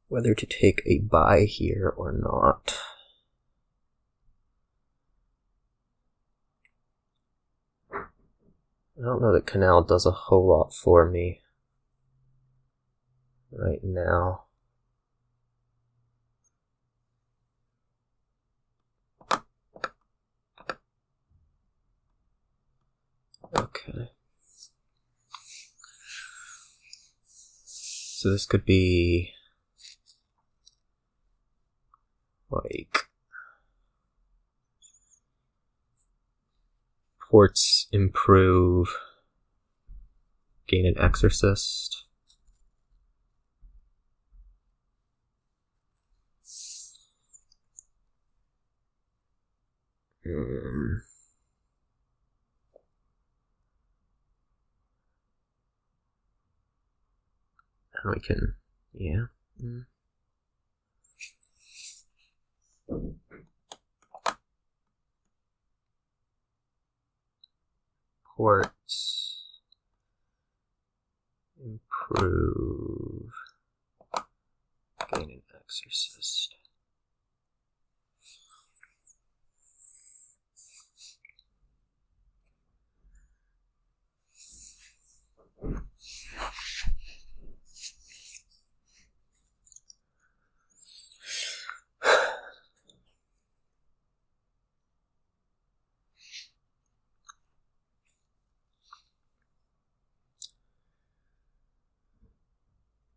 Whether to take a buy here or not. I don't know that Canal does a whole lot for me right now. Okay. So this could be like ports improve, gain an exorcist. And we can, yeah. Ports improve, gain an exorcist.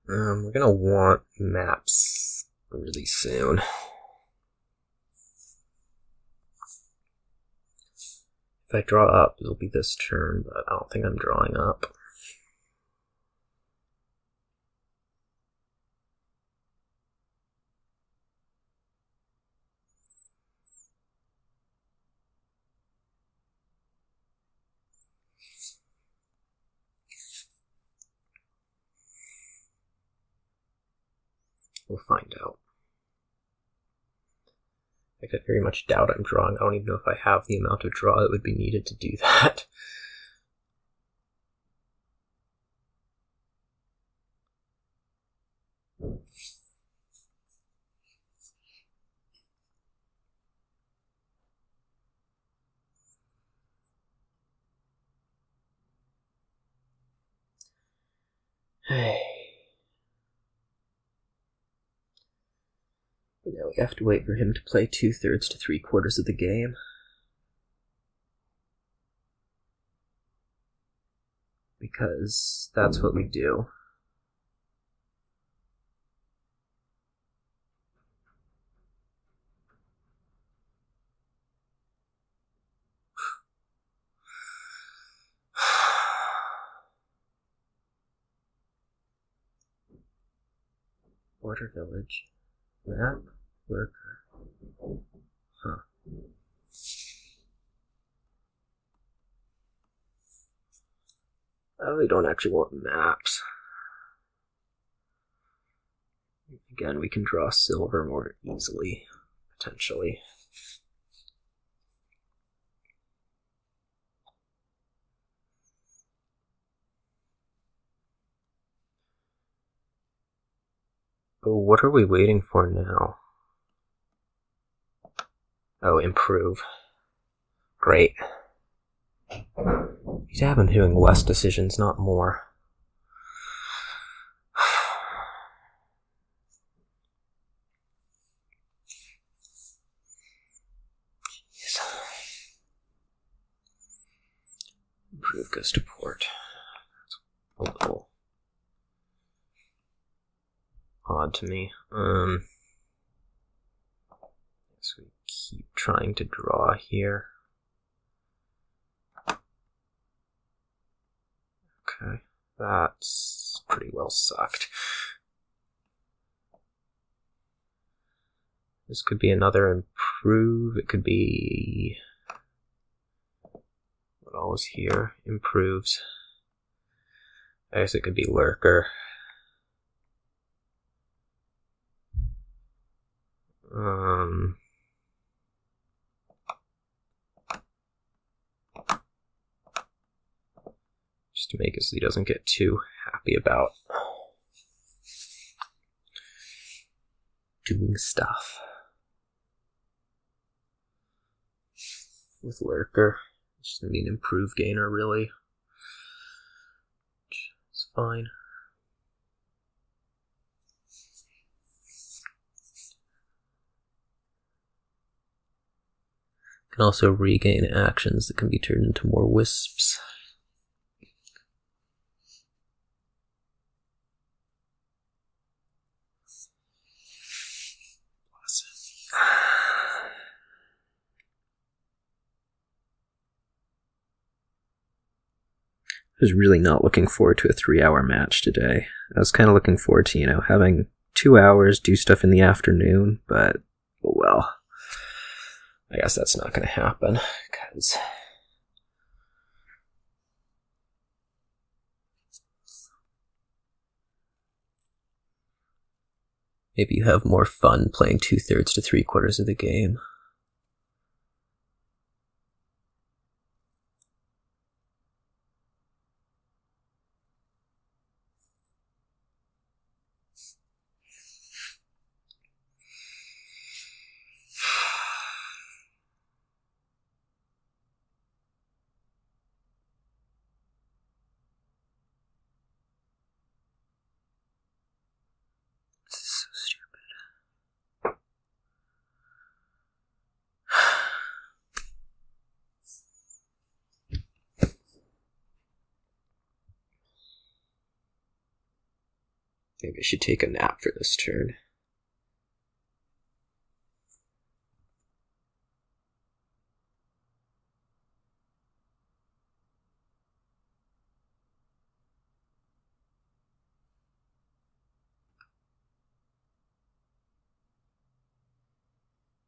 We're gonna want maps really soon. If I draw up, it'll be this turn, but I don't think I'm drawing up. We'll find out. I very much doubt I'm drawing. I don't even know if I have the amount of draw that would be needed to do that. Hey. But now we have to wait for him to play 2/3 to 3/4 of the game. Because that's what we do. Border village. Map. Worker. Huh. I really don't actually want maps. Again, we can draw silver more easily, potentially. Oh, what are we waiting for now? Oh, improve. Great. Need to have him doing less decisions, not more. Jeez. Improve goes to port. That's a little odd to me. So we keep trying to draw here. Okay, that's pretty well sucked. This could be another improve. It could be what all is here. Improves. I guess it could be lurker. Just to make it so he doesn't get too happy about doing stuff. With lurker, it's just gonna be an improve gainer, really. fine. Can also regain actions that can be turned into more wisps. I was really not looking forward to a 3-hour match today. I was kind of looking forward to, having 2 hours, do stuff in the afternoon, but, well, I guess that's not going to happen, because maybe you have more fun playing 2/3 to 3/4 of the game. This is so stupid. Maybe I should take a nap for this turn.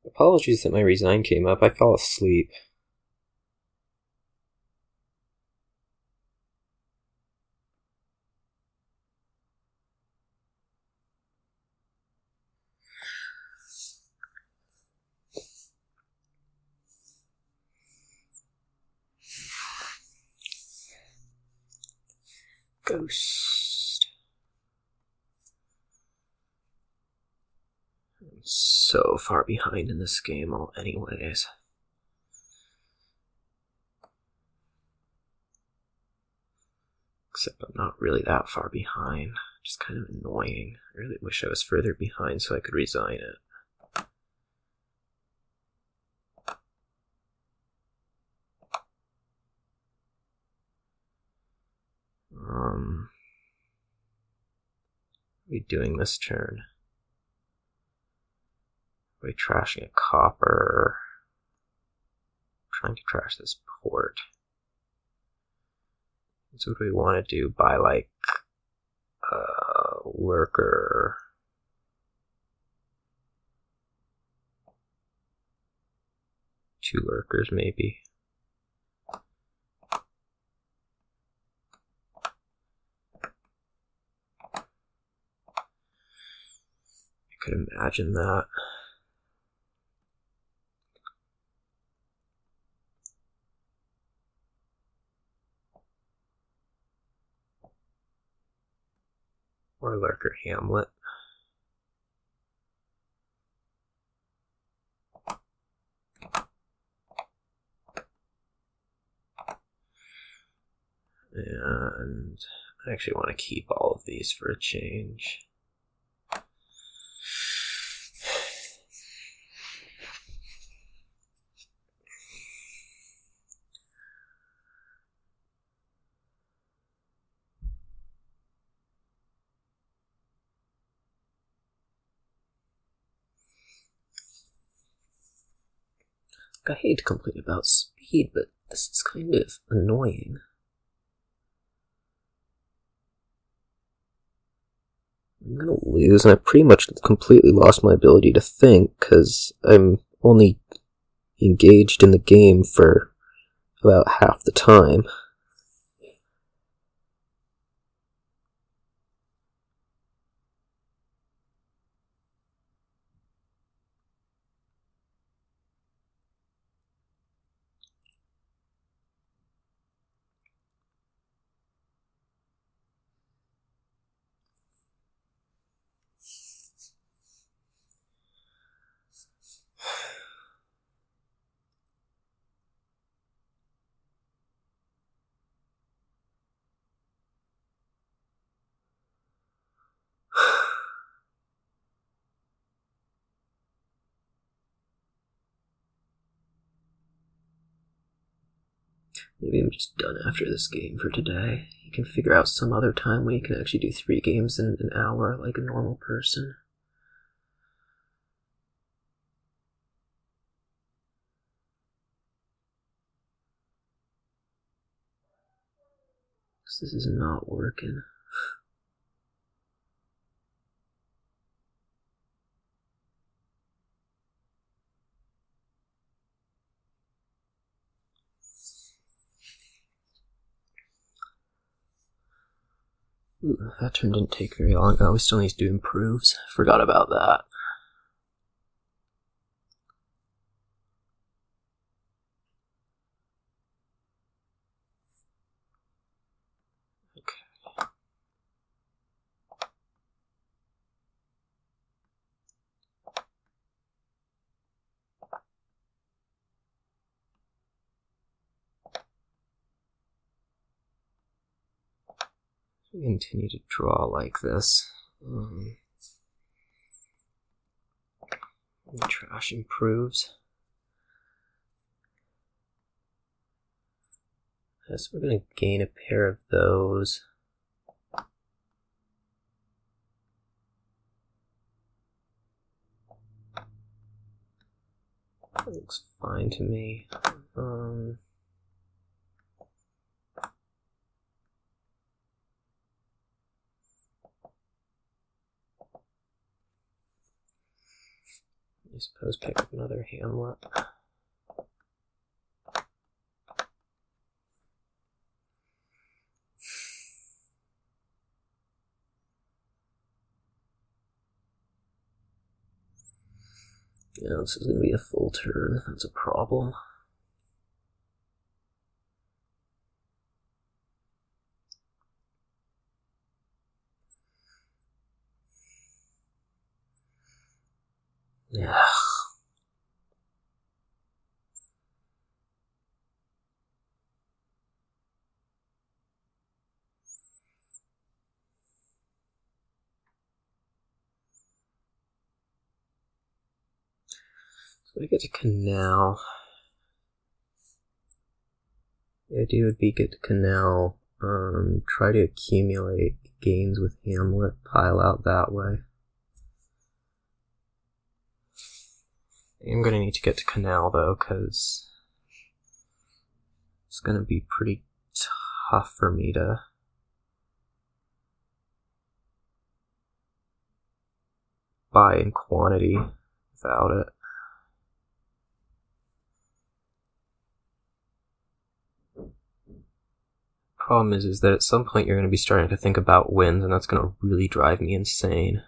Apologies that my resign came up. I fell asleep. Ghost. I'm so far behind in this game, anyways. Except I'm not really that far behind. Just kind of annoying. I really wish I was further behind so I could resign it. What are we doing this turn? Are we trashing a copper? Trying to trash this port. So what do we want to do? Buy like a lurker. Two lurkers maybe. I could imagine that. Or lurker Hamlet. And I actually want to keep all of these for a change. I hate to complain about speed, but this is kind of annoying. I'm gonna lose, and I pretty much completely lost my ability to think, because I'm only engaged in the game for about half the time. Maybe I'm just done after this game for today. You can figure out some other time when you can actually do 3 games in an hour like a normal person. This is not working. Ooh, that turn didn't take very long. Oh, we still need to do improves. Forgot about that. Okay. We continue to draw like this. Trash improves. Yes, we're going to gain a pair of those. That looks fine to me. I suppose pick up another Hamlet. Yeah, this is going to be a full turn. That's a problem. Yeah. So I get to Canal. The idea would be get to Canal, try to accumulate gains with Hamlet, pile out that way. I'm going to need to get to Canal though, because it's going to be pretty tough for me to buy in quantity without it. Problem is that at some point you're going to be starting to think about wins, and that's going to really drive me insane.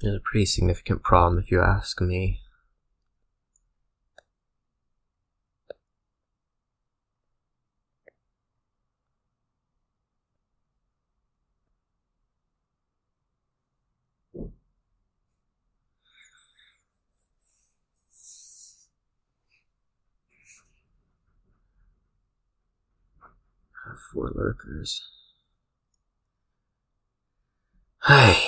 It's a pretty significant problem if you ask me. I have 4 lurkers. Hey.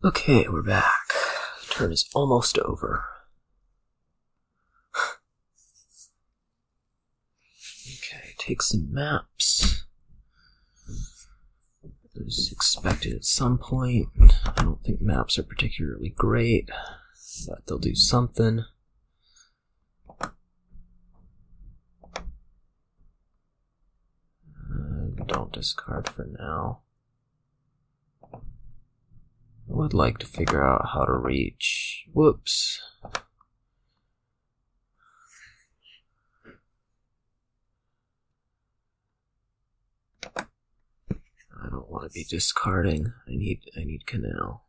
Okay, we're back. Turn is almost over. Okay, take some maps. It was expected at some point. I don't think maps are particularly great, but they'll do something. Don't discard for now. I would like to figure out how to reach. Whoops. I don't want to be discarding. I need canal.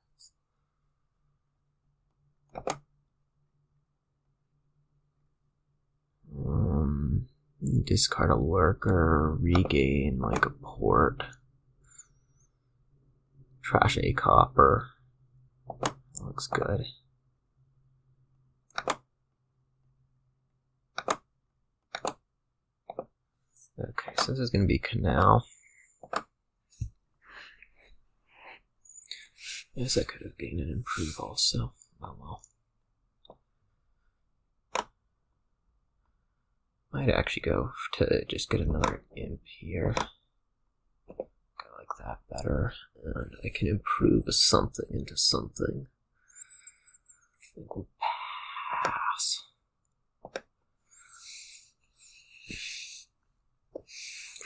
Discard a lurker, regain like a port. Trash a copper. Looks good. Okay, so this is going to be canal. Yes, I could have gained an improve also. Oh well. Might actually go to just get another imp here. Go like that better. And I can improve a something into something. I think we'll pass.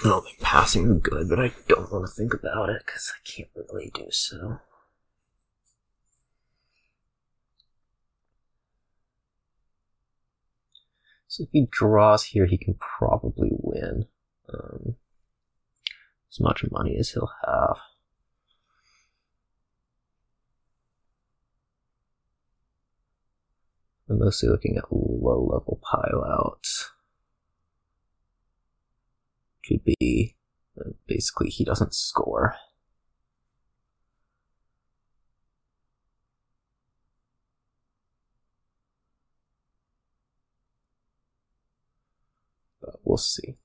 I don't think passing is good, but I don't want to think about it because I can't really do so. So if he draws here, he can probably win. As much money as he'll have. I'm mostly looking at low-level pileouts. Which would be, basically, he doesn't score. But we'll see.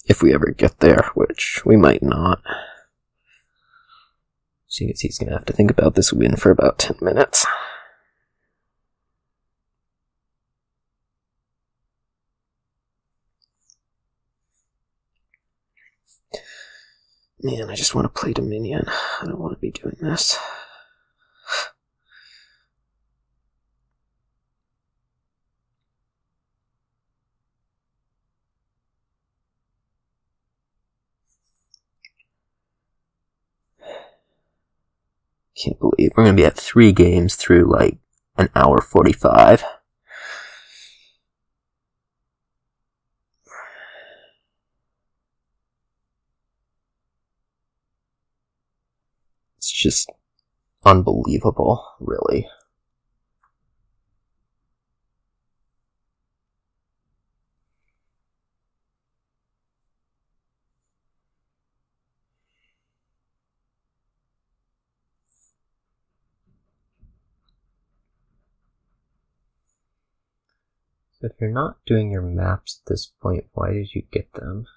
If we ever get there, which we might not. Seeing as he's going to have to think about this win for about 10 minutes. Man, I just want to play Dominion. I don't want to be doing this. Can't believe we're going to be at 3 games through like an hour 45. It's just unbelievable, really. So if you're not doing your maps at this point, why did you get them?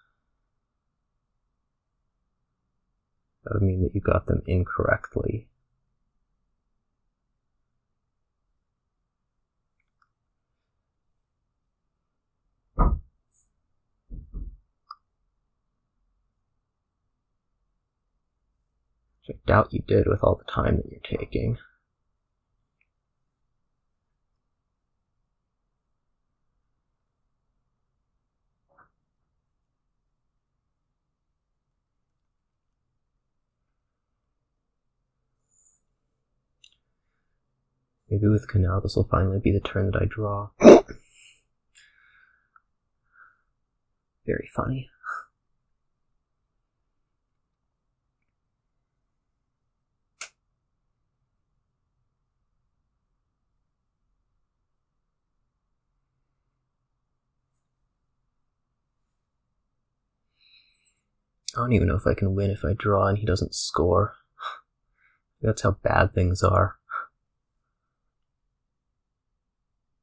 That would mean that you got them incorrectly. Which I doubt you did with all the time that you're taking. Maybe with Canal this will finally be the turn that I draw. Very funny. I don't even know if I can win if I draw and he doesn't score. That's how bad things are.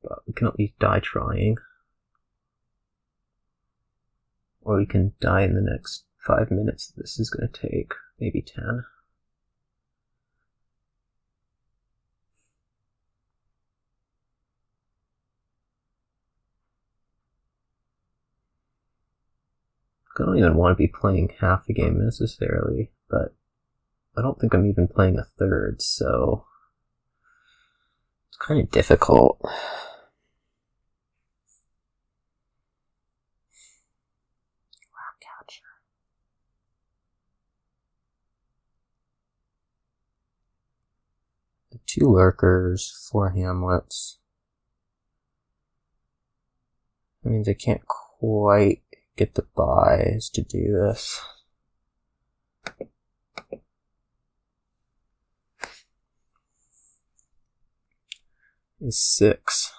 But we can at least die trying. Or we can die in the next 5 minutes this is going to take. Maybe 10. I don't even want to be playing half a game necessarily, but I don't think I'm even playing a third, so it's kind of difficult. The 2 lurkers, 4 hamlets. That means I can't quite get the buys to do this. Is 6.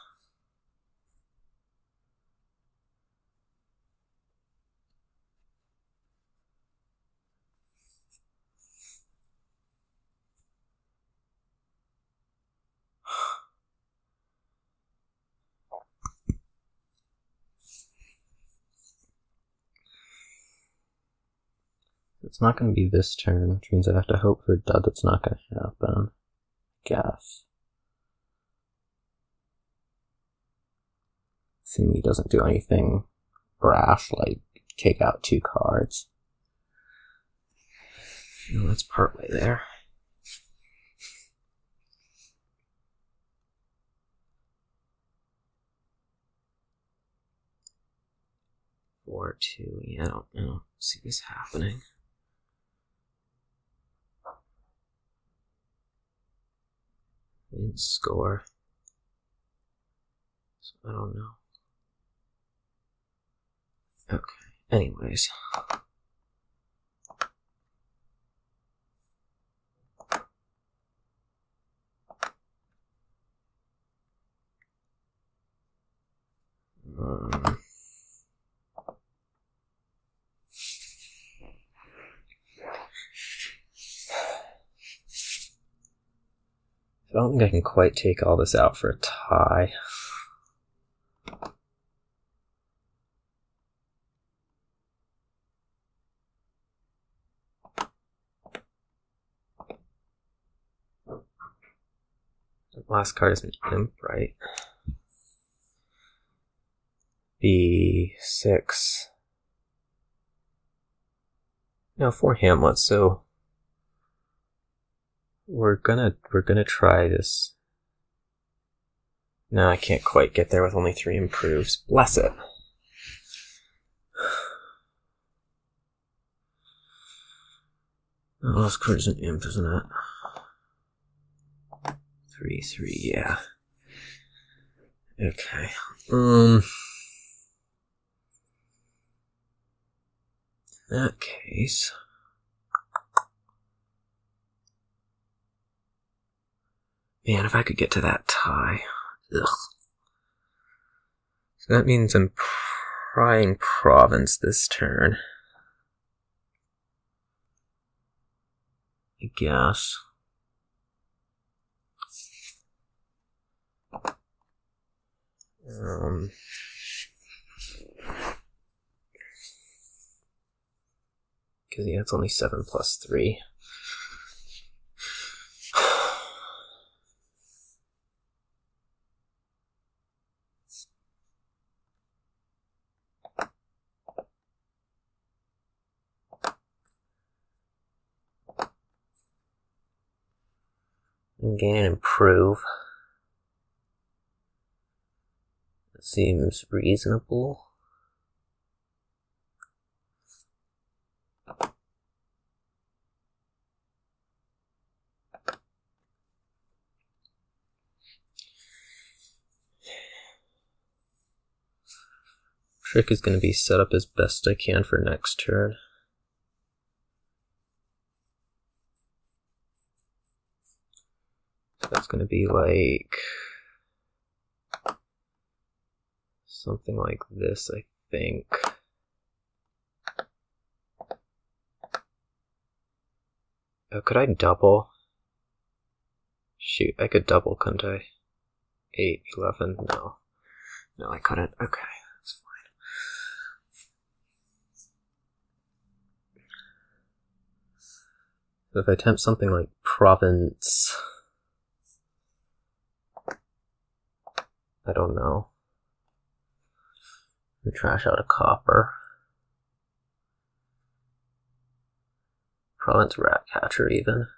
It's not going to be this turn, which means I have to hope for a dud that's not going to happen. I guess. Assuming he doesn't do anything brash, like take out 2 cards. No, that's partway there. Or 2, yeah, I don't know. See this happening. I didn't score. So I don't know. Okay, anyways. I don't think I can quite take all this out for a tie. The last card is an imp, right? B6. No, 4 hamlets, so we're gonna try this. No, I can't quite get there with only 3 improves. Bless it. Oh, last card is an imp, isn't it? 3/3, yeah. Okay. In that case, man, if I could get to that tie. Ugh. So that means I'm prying province this turn. I guess. Because yeah, it's only 7 plus 3. And gain and improve. It seems reasonable. Trick is going to be set up as best I can for next turn. So that's going to be like something like this, I think. Oh, could I double? Shoot, I could double, couldn't I? 8, 11, no. No, I couldn't. Okay, that's fine. So if I attempt something like province, I don't know. Trash out a copper. Province Ratcatcher even.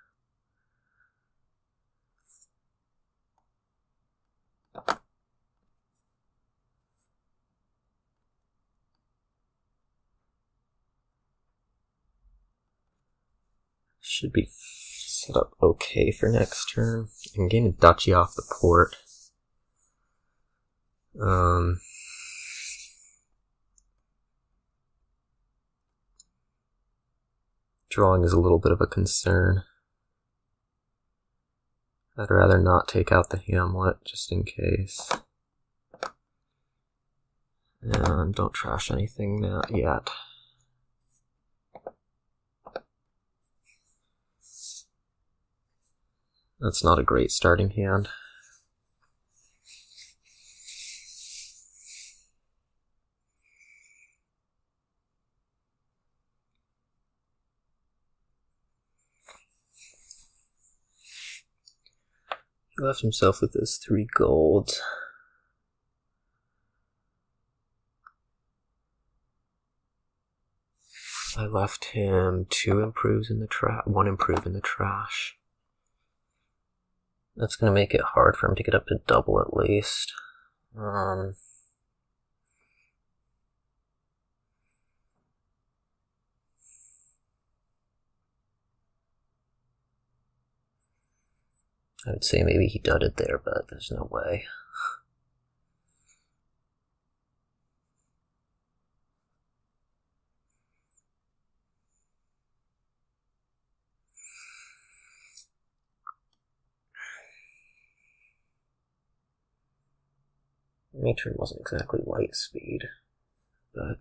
Should be set up okay for next turn. I'm getting a duchy off the port. Drawing is a little bit of a concern. I'd rather not take out the Hamlet, just in case. And don't trash anything yet. That's not a great starting hand. He left himself with his 3 golds. I left him 2 improves in the trash, 1 improve in the trash. That's gonna make it hard for him to get up to double at least. I would say maybe he dudded there, but there's no way. Matron wasn't exactly light speed, but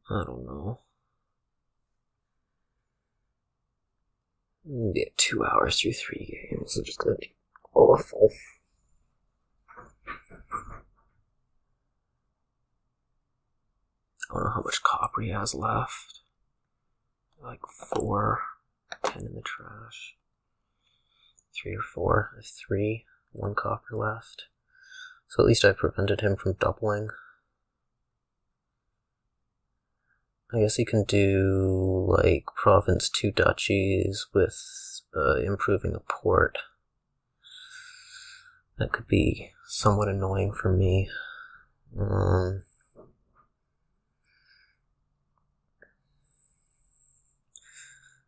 I don't know. I'm gonna get 2 hours through 3 games. It's just gonna be awful. I don't know how much copper he has left. Like 4, 10 in the trash. 3 or 4, 3, 1 copper left. So at least I prevented him from doubling. I guess he can do like province 2 duchies with improving a port. That could be somewhat annoying for me.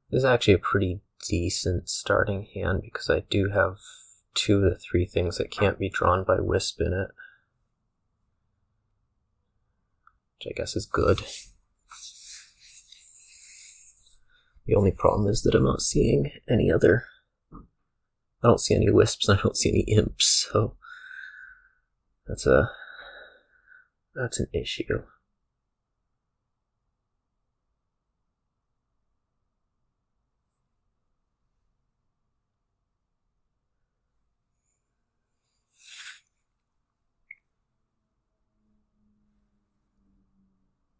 This is actually a pretty decent starting hand because I do have 2 of the 3 things that can't be drawn by Wisp in it, which I guess is good. The only problem is that I'm not seeing any other. I don't see any Wisps and I don't see any Imps, so that's an issue.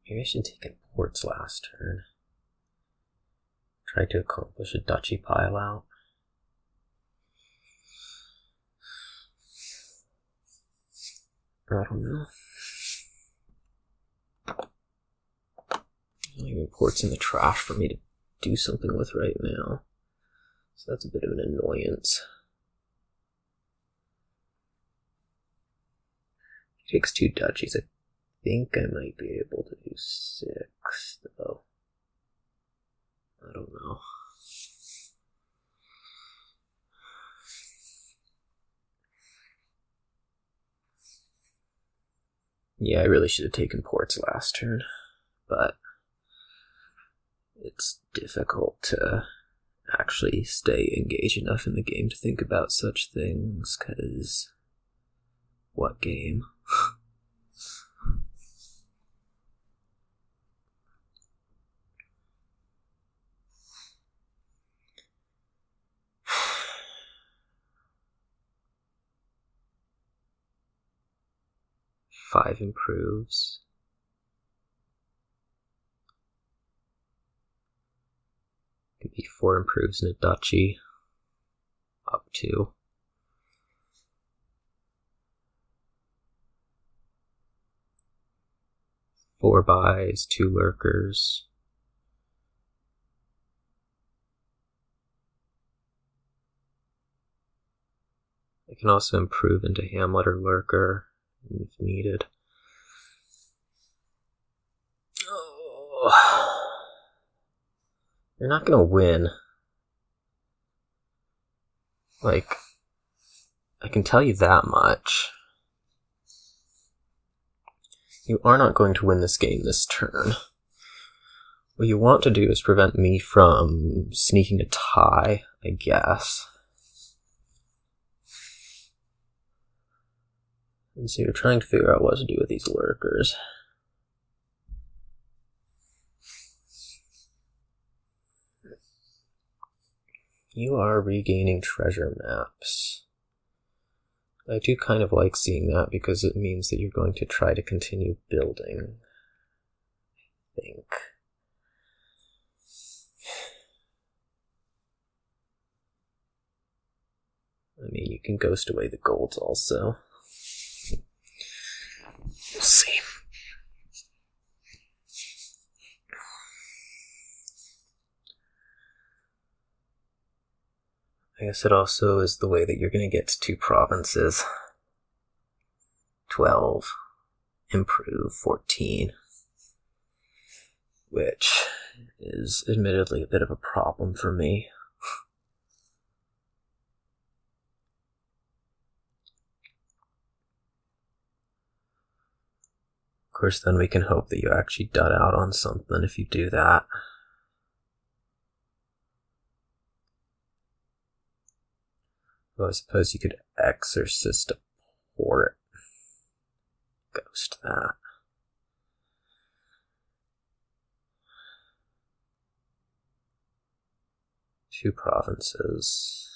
Maybe I should take in ports last turn. Try to accomplish a duchy pile out. I don't know. Even ports in the trash for me to do something with right now. So that's a bit of an annoyance. He takes 2 duchies. I think I might be able to do 6, though. I don't know. Yeah, I really should have taken ports last turn, but it's difficult to actually stay engaged enough in the game to think about such things, because what game? Five improves. Could be 4 improves in a duchy. Up to. 4 buys, 2 lurkers. I can also improve into Hamlet or lurker if needed. Oh. You're not gonna win. Like, I can tell you that much. You are not going to win this game this turn. What you want to do is prevent me from sneaking a tie, I guess. And so you're trying to figure out what to do with these lurkers. You are regaining treasure maps. I do kind of like seeing that because it means that you're going to try to continue building, I think. I mean, you can ghost away the golds also. We'll see. I guess it also is the way that you're going to get to 2 provinces. 12, improve 14, which is admittedly a bit of a problem for me. Of course, then we can hope that you actually dud out on something if you do that. Well, I suppose you could exorcist a port. Ghost that. Two provinces.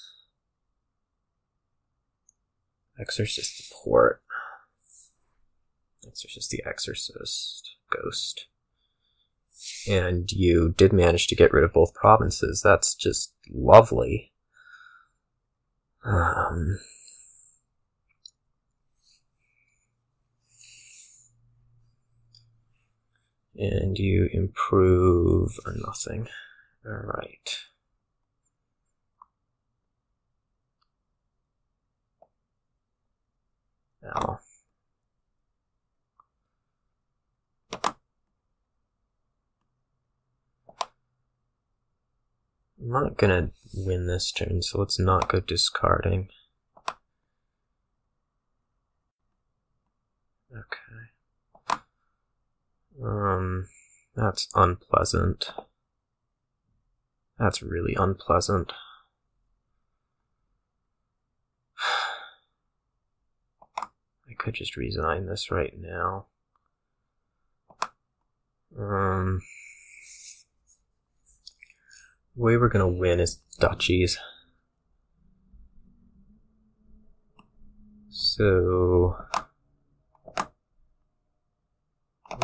Exorcist the port. Exorcist the exorcist. Ghost. And you did manage to get rid of both provinces. That's just lovely. And you improve or nothing. Alright. Now. I'm not gonna win this turn, so let's not go discarding. Okay. That's unpleasant. That's really unpleasant. I could just resign this right now. The way we're gonna win is duchies. So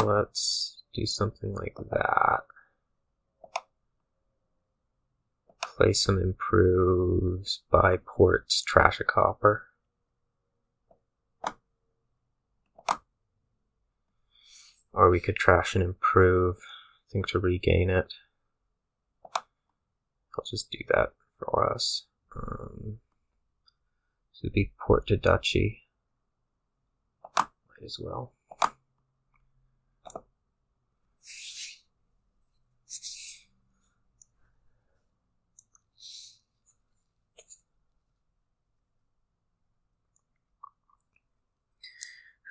let's do something like that. Play some improves, buy ports, trash a copper. Or we could trash and improve, I think, to regain it. I'll just do that for us. So big port to duchy. Might as well.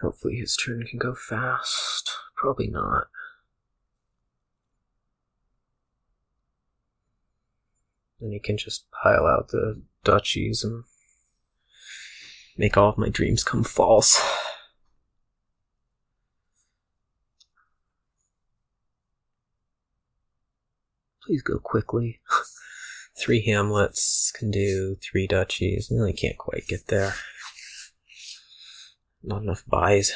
Hopefully his turn can go fast. Probably not. Then he can just pile out the duchies and make all of my dreams come false. Please go quickly. 3 hamlets can do 3 duchies. Really can't quite get there. Not enough buys.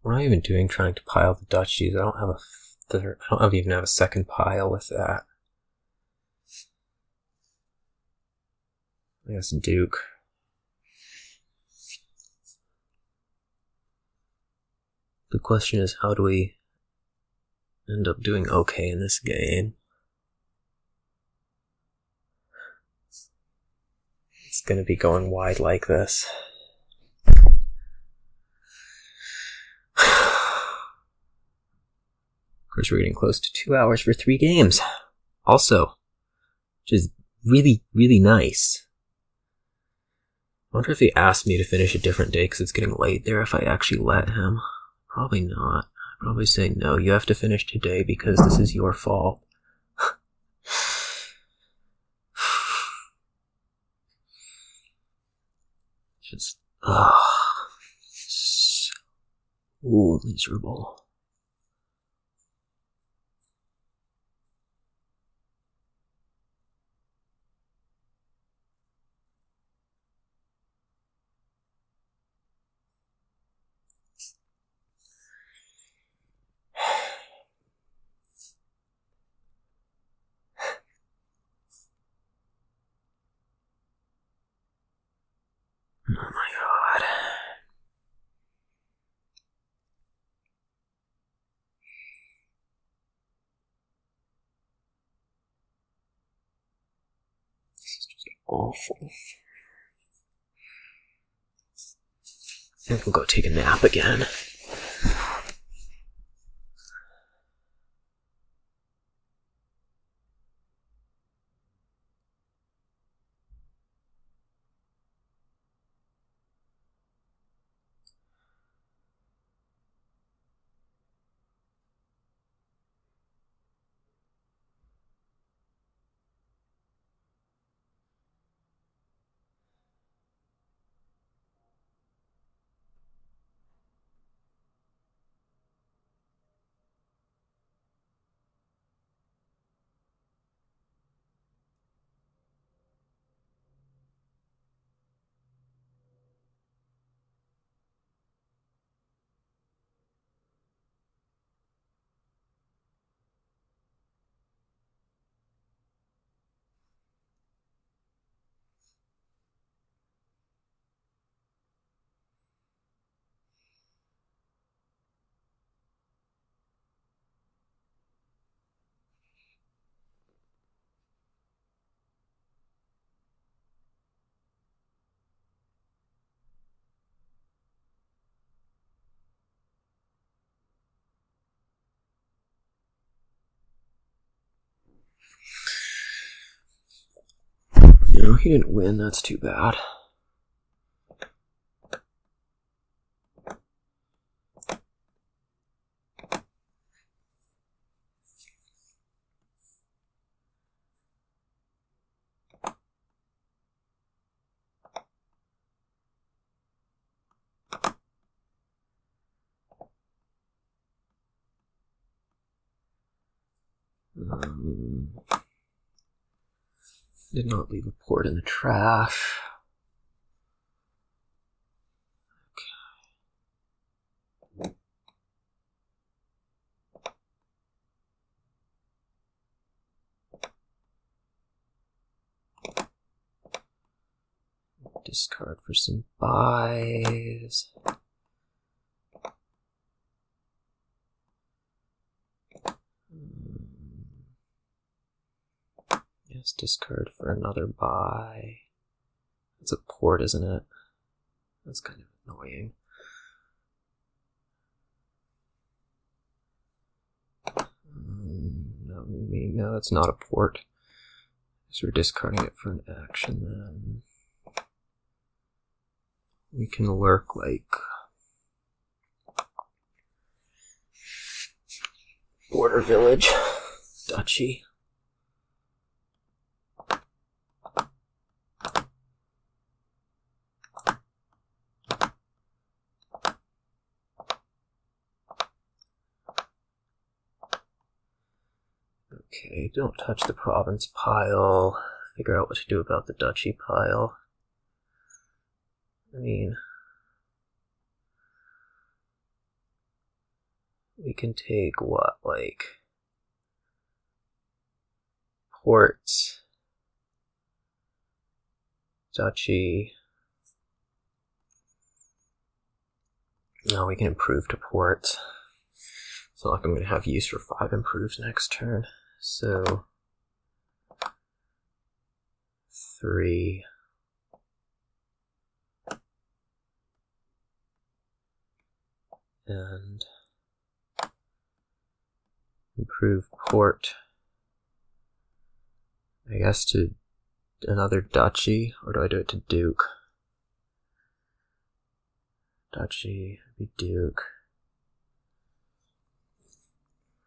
What am I even doing trying to pile the duchies? I don't have a third. I don't even have a second pile with that. I guess Duke. The question is, how do we end up doing okay in this game? It's gonna be going wide like this. Of course, we're getting close to 2 hours for 3 games. Also, which is really, really nice. I wonder if he asked me to finish a different day because it's getting late there if I actually let him. Probably not. I'd probably say, no, you have to finish today because this is your fault. Just, so miserable. Oh my god. This is just awful. I think we'll go take a nap again. No, he didn't win. That's too bad. Did not leave a port in the trash. Okay. Discard for some buys. Yes, discard for another buy. It's a port, isn't it? That's kind of annoying. No, that's not a port. So we're discarding it for an action then. We can lurk like Border Village, Duchy. Okay, don't touch the province pile. Figure out what to do about the duchy pile. I mean, we can take what, like port, duchy. Now we can improve to port. So like I'm going to have use for 5 improves next turn. So 3. And improve port, I guess, to another duchy, or do I do it to duke? Duchy, be duke.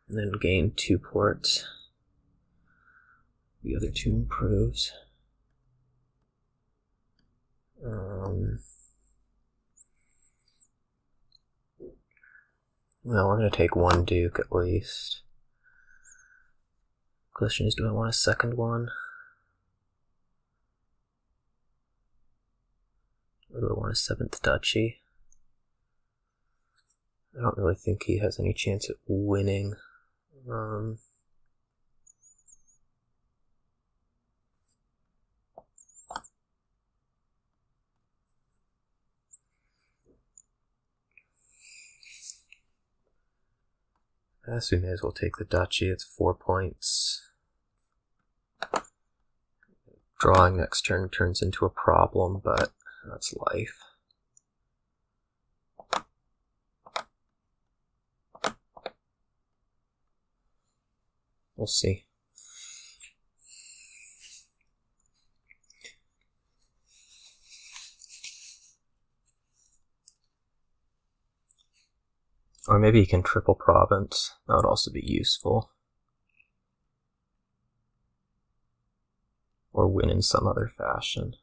And then gain 2 ports. The other 2 improves. Well, we're going to take 1 duke at least. Question is, do I want a second one? Or do I want a 7th duchy? I don't really think he has any chance at winning. I guess we may as well take the duchy. It's 4 points. Drawing next turn turns into a problem, but that's life. We'll see. Or maybe he can triple province. That would also be useful. Or win in some other fashion.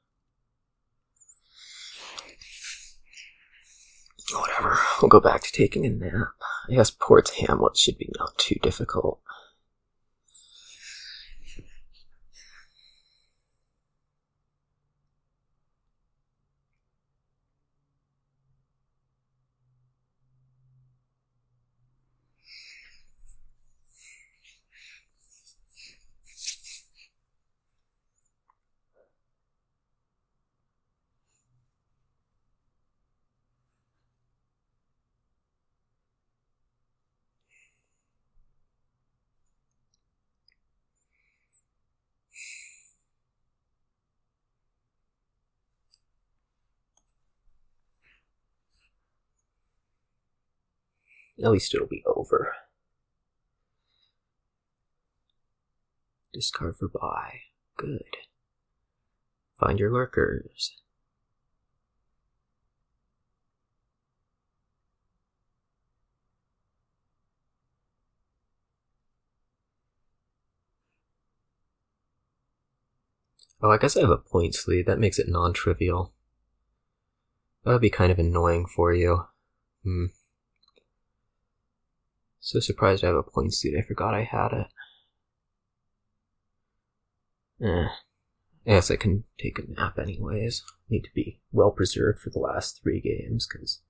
Whatever, we'll go back to taking a nap. I guess Port's Hamlet should be not too difficult. At least it'll be over. Discard for buy. Good. Find your lurkers. Oh, I guess I have a points lead. That makes it non-trivial. That would be kind of annoying for you. So surprised I have a points lead. I forgot I had it. I guess I can take a nap anyways. Need to be well preserved for the last 3 games, because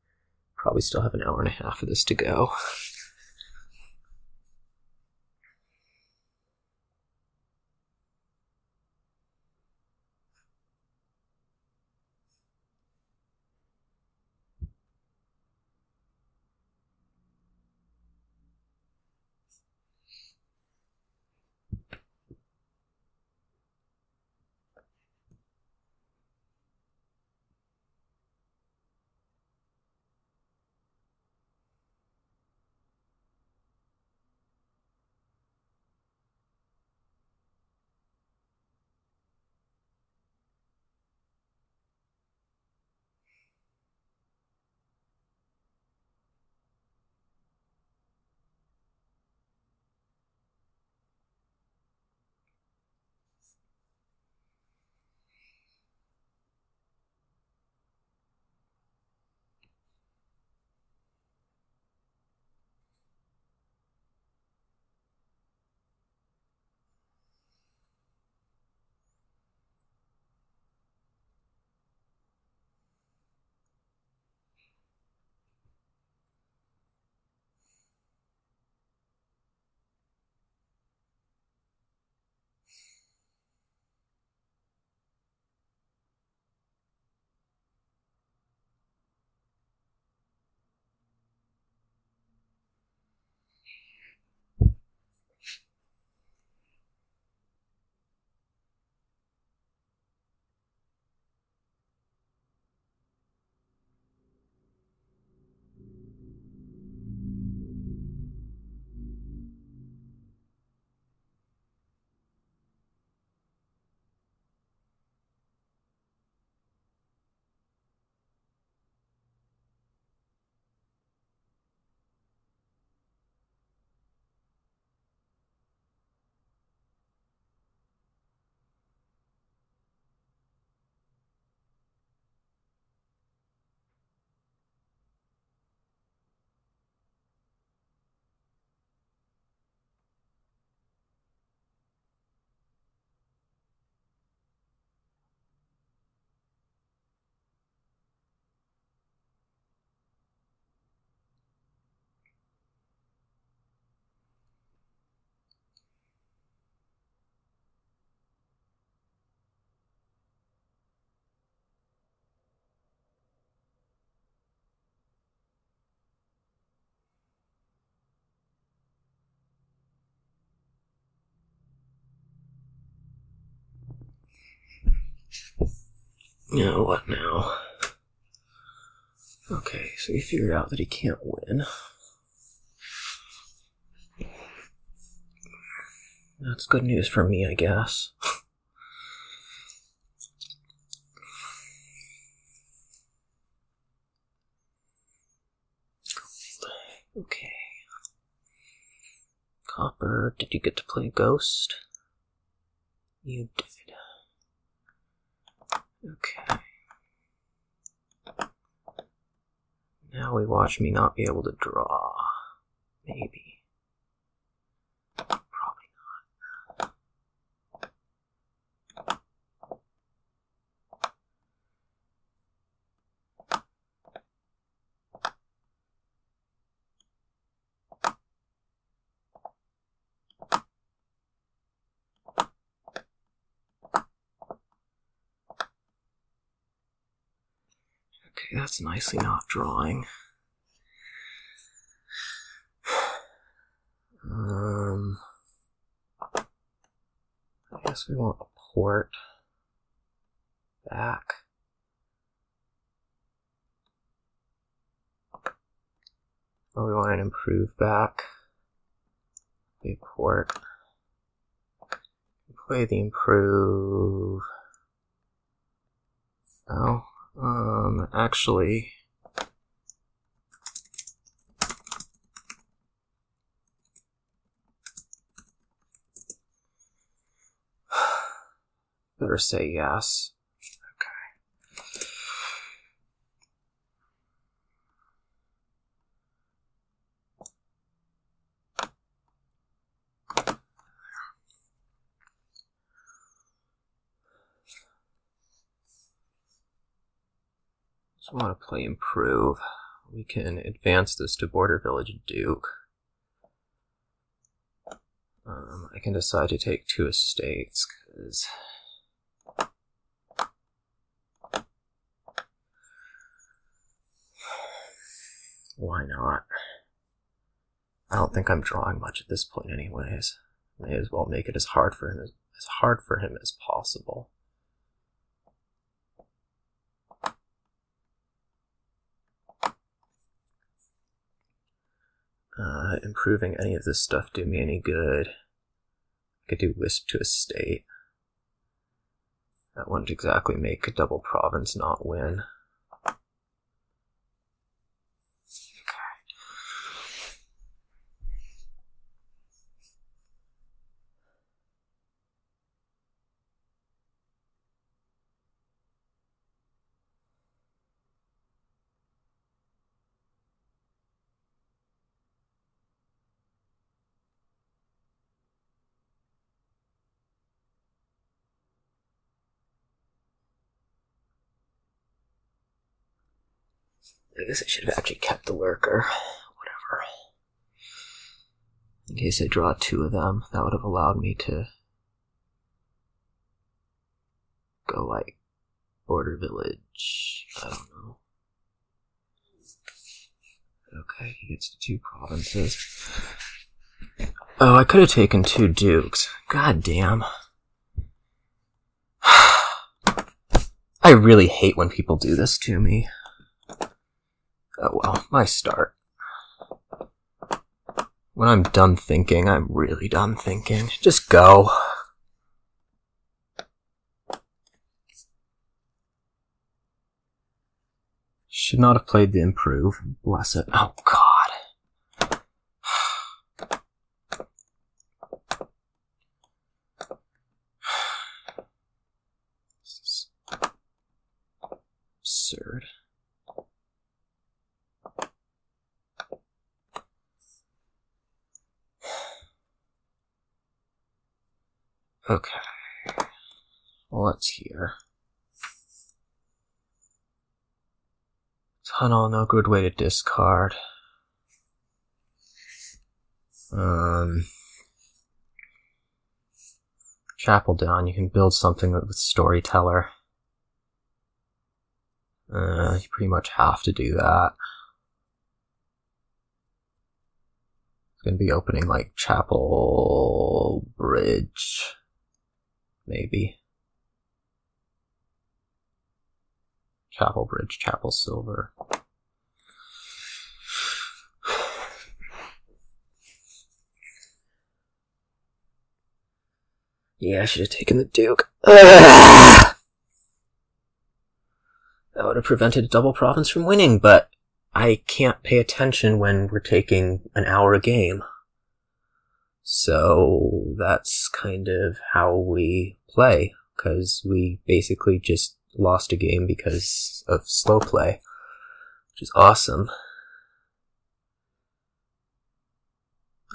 probably still have an hour and a half of this to go. Now what now? Okay, so he figured out that he can't win. That's good news for me, I guess. Okay. Copper, did you get to play Ghost? You did. Okay. Now we watch me not be able to draw. Maybe. Probably not. Okay, that's nicely not drawing. I guess we want a port back. Or we want an improve back. Big port. Play the improve. Oh, actually. Better say yes. Okay. So I want to play improve. We can advance this to Border Village Duke. I can decide to take 2 estates, because why not? I don't think I'm drawing much at this point anyways. May as well make it as hard for him as possible. Improving any of this stuff do me any good. I could do Wisp to Estate. That wouldn't exactly make a double province not win. I guess I should have actually kept the lurker. Whatever. In case I draw 2 of them, that would have allowed me to go like Border Village. I don't know. Okay, he gets to 2 provinces. Oh, I could have taken 2 dukes. God damn. I really hate when people do this to me. Oh well, my start. When I'm done thinking, I'm really done thinking. Just go. Should not have played the improve. Bless it. Oh god. This is absurd. Okay. What's here? Tunnel, no good way to discard. Chapel down, you can build something with Storyteller. You pretty much have to do that. It's gonna be opening like Chapel Bridge. Maybe. Chapel Bridge, Chapel Silver. Yeah, I should have taken the Duke. That would have prevented Double Province from winning, but I can't pay attention when we're taking an hour a game. So that's kind of how we play, because we basically just lost a game because of slow play, which is awesome.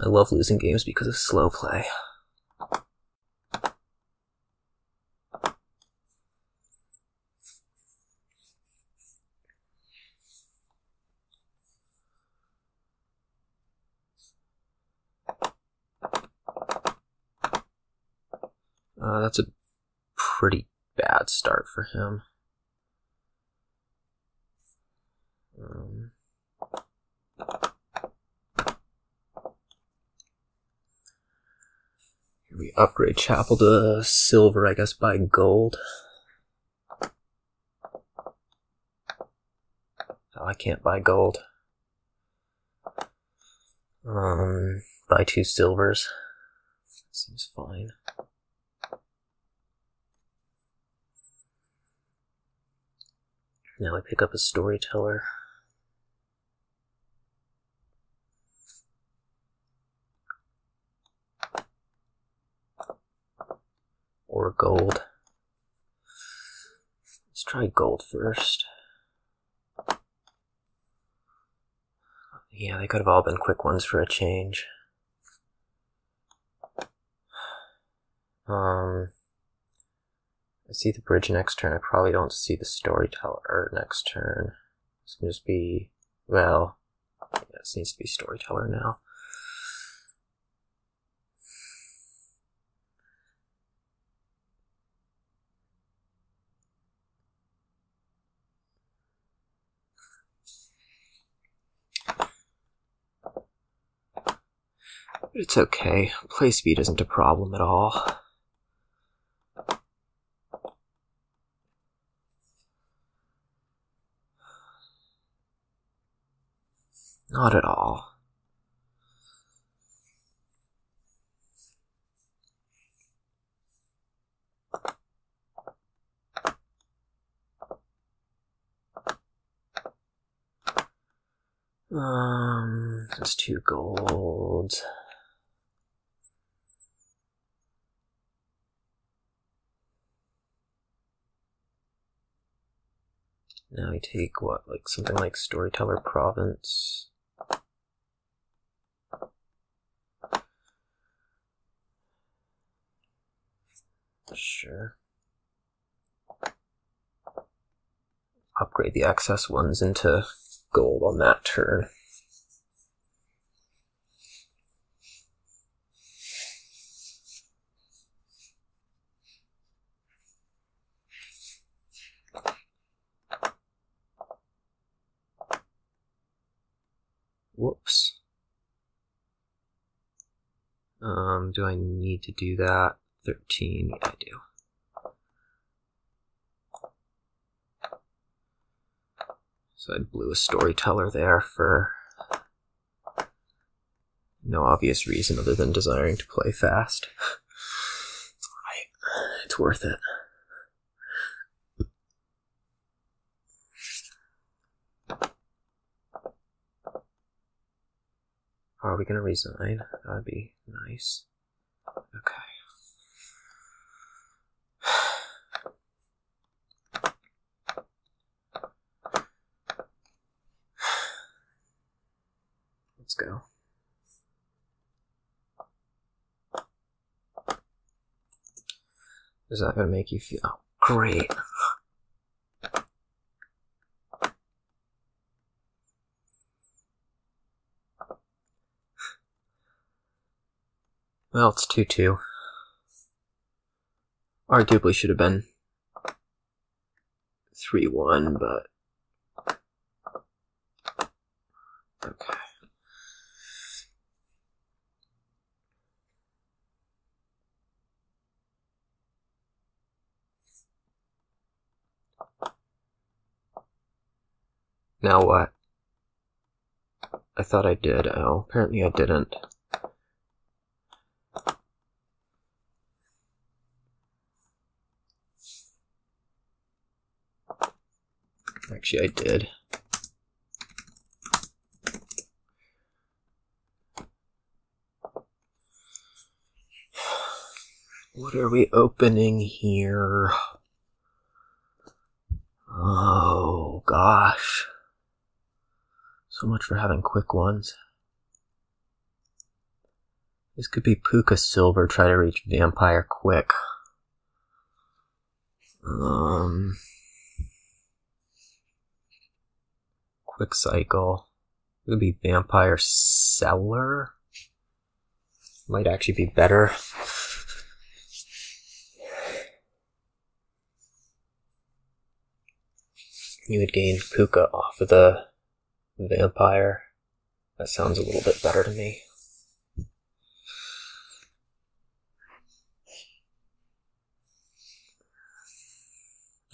I love losing games because of slow play. That's a pretty bad start for him. We upgrade Chapel to silver, I guess, by gold. Oh, I can't buy gold. Buy 2 silvers. Seems fine. Now I pick up a storyteller. Or gold. Let's try gold first. Yeah, they could have all been quick ones for a change. I see the bridge next turn. I probably don't see the storyteller next turn. It's gonna just be, well, yeah, this needs to be storyteller now. But it's okay. Play speed isn't a problem at all. Not at all. That's 2 golds. Now we take what, like something like Storyteller Province. Sure. Upgrade the excess ones into gold on that turn. Whoops. Do I need to do that? 13, yeah, I do. So I blew a storyteller there for no obvious reason other than desiring to play fast. It's alright. It's worth it. Are we gonna resign? That'd be nice. Okay. Let's go. Is that gonna make you feel... Oh, great. Well, it's 2-2. Arguably should have been 3-1, but... Okay. Now what? I thought I did. Oh, apparently I didn't. Actually, I did. What are we opening here? Oh, gosh. So much for having quick ones. This could be Puka Silver, try to reach Vampire quick. Quick cycle. It would be Vampire Seller. Might actually be better. You would gain Puka off of the Vampire. That sounds a little bit better to me.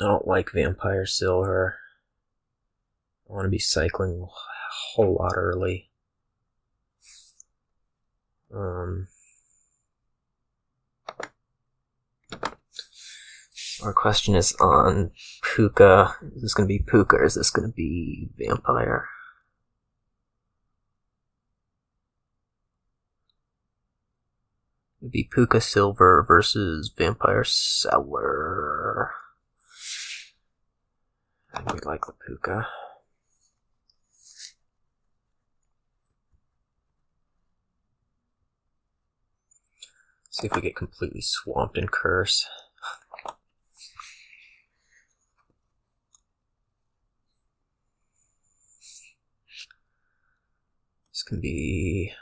I don't like Vampire Silver. I want to be cycling a whole lot early. Our question is on Puka. Is this going to be Puka or is this going to be Vampire? It'd be Puka Silver versus Vampire Seller. I think we like the Puka. See if we get completely swamped in curse. This can be,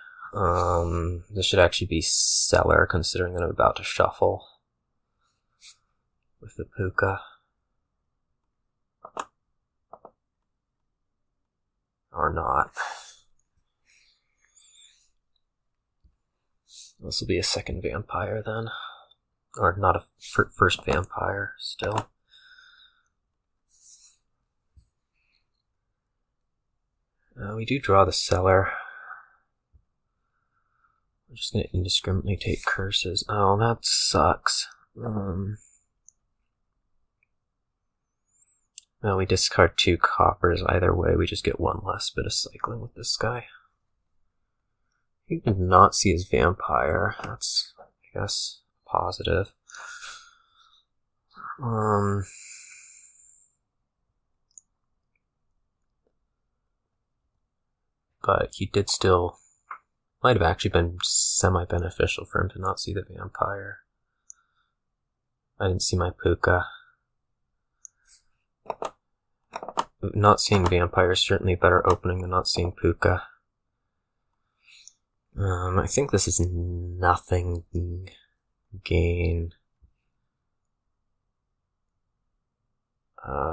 this should actually be Seller, considering that I'm about to shuffle with the Puka. Or not. This will be a second Vampire then. Or not a first Vampire, still. We do draw the Seller. I'm just going to indiscriminately take curses. Oh, that sucks. No, we discard 2 coppers. Either way, we just get 1 less bit of cycling with this guy. He did not see his Vampire. That's, I guess, positive. But he did still... Might have actually been semi-beneficial for him to not see the Vampire. I didn't see my Puka. Not seeing Vampire is certainly a better opening than not seeing Puka. I think this is nothing gain.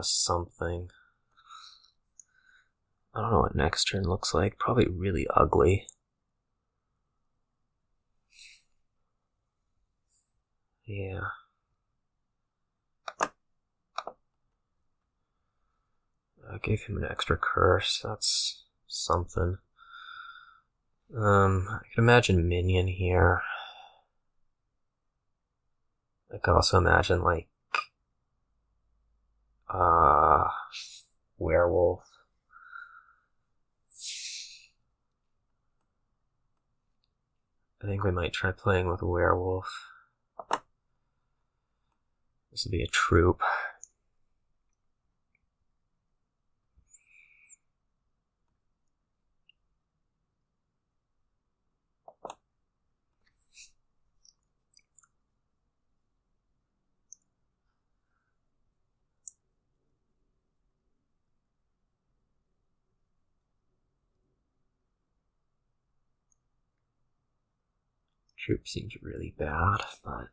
Something. I don't know what next turn looks like. Probably really ugly. Yeah. I gave him an extra curse. That's something. I could imagine Minion here. I could also imagine, like, Werewolf. I think we might try playing with Werewolf. This would be a Troupe. Troupe seems really bad, but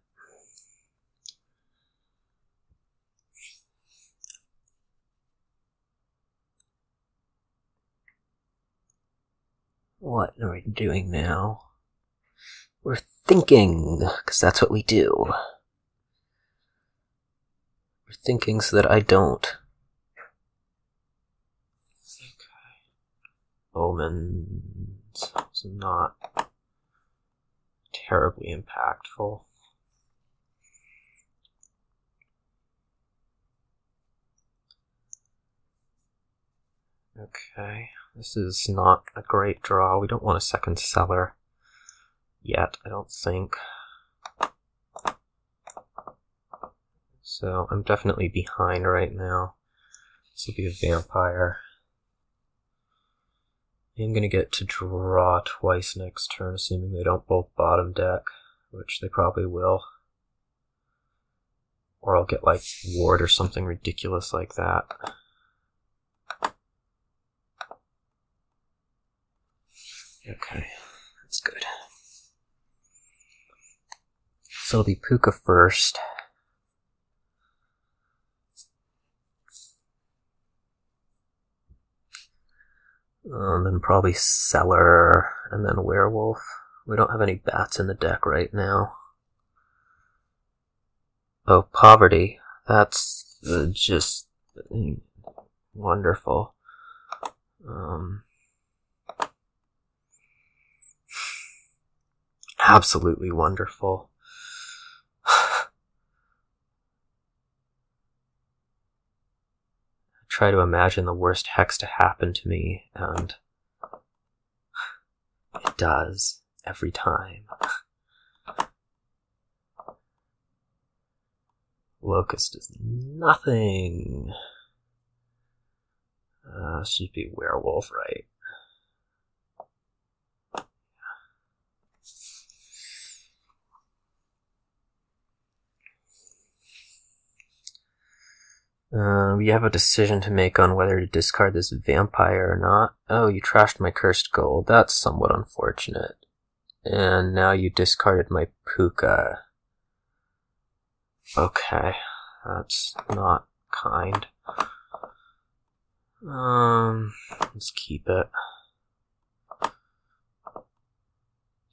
what are we doing now? We're thinking, because that's what we do. We're thinking so that I don't. Omens is not terribly impactful. Okay, this is not a great draw. We don't want a second cellar yet, I don't think. So I'm definitely behind right now. This will be a vampire. I'm going to get to draw twice next turn, assuming they don't both bottom deck, which they probably will. Or I'll get like ward or something ridiculous like that. Okay, that's good. So it'll be Puka first. Then probably Cellar, and then Werewolf. We don't have any bats in the deck right now. Oh, Poverty. That's just wonderful. Absolutely wonderful. Try to imagine the worst hex to happen to me, and it does every time. Locust is nothing. Should be Werewolf, right? We have a decision to make on whether to discard this vampire or not. Oh, you trashed my cursed gold. That's somewhat unfortunate. And now you discarded my Puka. Okay, that's not kind. Let's keep it.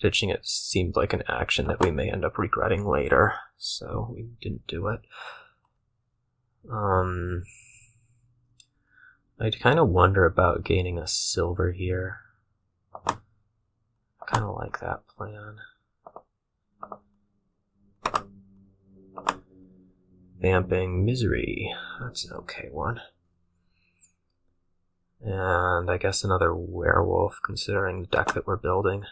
Ditching it seemed like an action that we may end up regretting later, so we didn't do it. I'd kind of wonder about gaining a silver here. I kind of like that plan. Vamping Misery. That's an okay one. And I guess another Werewolf, considering the deck that we're building.